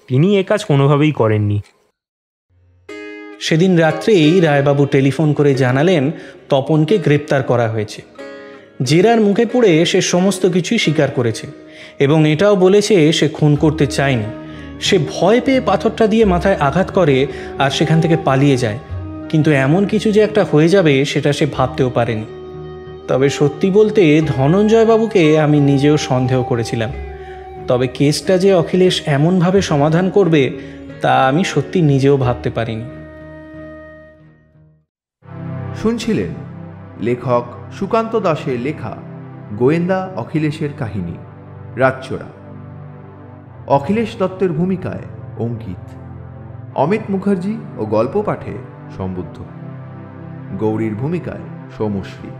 তিনি এ কাজ কোনোভাবেই করেননি। সেদিন রাত্রেই রায়বাবু টেলিফোন করে জানালেন তপনকে গ্রেপ্তার করা হয়েছে। জেরার মুখে পড়ে সে সমস্ত কিছুই স্বীকার করেছে এবং এটাও বলেছে সে খুন করতে চায়নি। সে ভয় পেয়ে পাথরটা দিয়ে মাথায় আঘাত করে আর সেখান থেকে পালিয়ে যায়। কিন্তু এমন কিছু যে একটা হয়ে যাবে সেটা সে ভাবতেও পারেনি। তবে সত্যি বলতে ধনঞ্জয়বাবুকে আমি নিজেও সন্দেহ করেছিলাম। তবে কেসটা যে অখিলেশ এমনভাবে সমাধান করবে তা আমি সত্যি নিজেও ভাবতে পারিনি। শুনছিলেন লেখক সুকান্ত দাসের লেখা গোয়েন্দা অখিলেশের কাহিনী রাতচোরা। অখিলেশ দত্তের ভূমিকায় অঙ্কিত, অমিত মুখার্জি ও গল্প পাঠে সম্বুদ্ধ, গৌরীর ভূমিকায় সৌমশ্রী,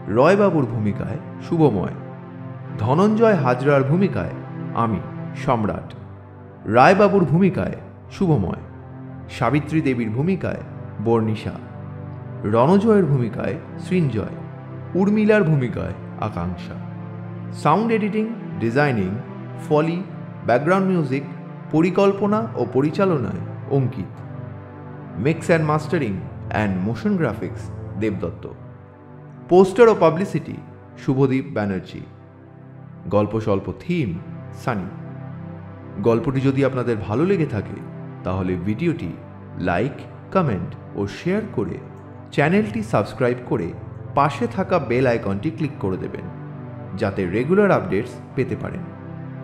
রয়বাবুর ভূমিকায় শুভময়, ধনঞ্জয় হাজরার ভূমিকায় আমি সম্রাট, রায়বাবুর ভূমিকায় শুভময়, সাবিত্রী দেবীর ভূমিকায় বর্ণিশা, রণজয়ের ভূমিকায় সৃঞ্জয়, উর্মিলার ভূমিকায় Akanksha. Sound editing, designing, foley, background music, পরিকল্পনা ও পরিচালনায় Ankit, mix and mastering and motion graphics Debdutta, poster ও পাবলিসিটি শুভদীপ ব্যানার্জি, গল্প স্বল্প থিম সানি। গল্পটি যদি আপনাদের ভালো লেগে থাকে তাহলে ভিডিওটি লাইক, কমেন্ট ও শেয়ার করে চ্যানেলটি সাবস্ক্রাইব করে পাশে থাকা বেল আইকনটি ক্লিক করে দেবেন, যাতে রেগুলার আপডেটস পেতে পারেন।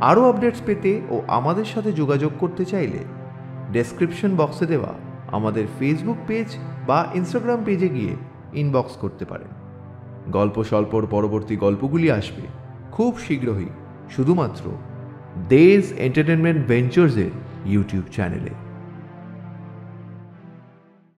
আরও আপডেটস পেতে ও আমাদের সাথে যোগাযোগ করতে চাইলে ডেসক্রিপশন বক্সে দেওয়া আমাদের ফেসবুক পেজ বা ইনস্টাগ্রাম পেজে গিয়ে ইনবক্স করতে পারেন। গল্প স্বল্পর পরবর্তী গল্পগুলি আসবে খুব শীঘ্রই শুধুমাত্র দেজ এন্টারটেনমেন্ট ভেঞ্চার্সের ইউটিউব চ্যানেলে।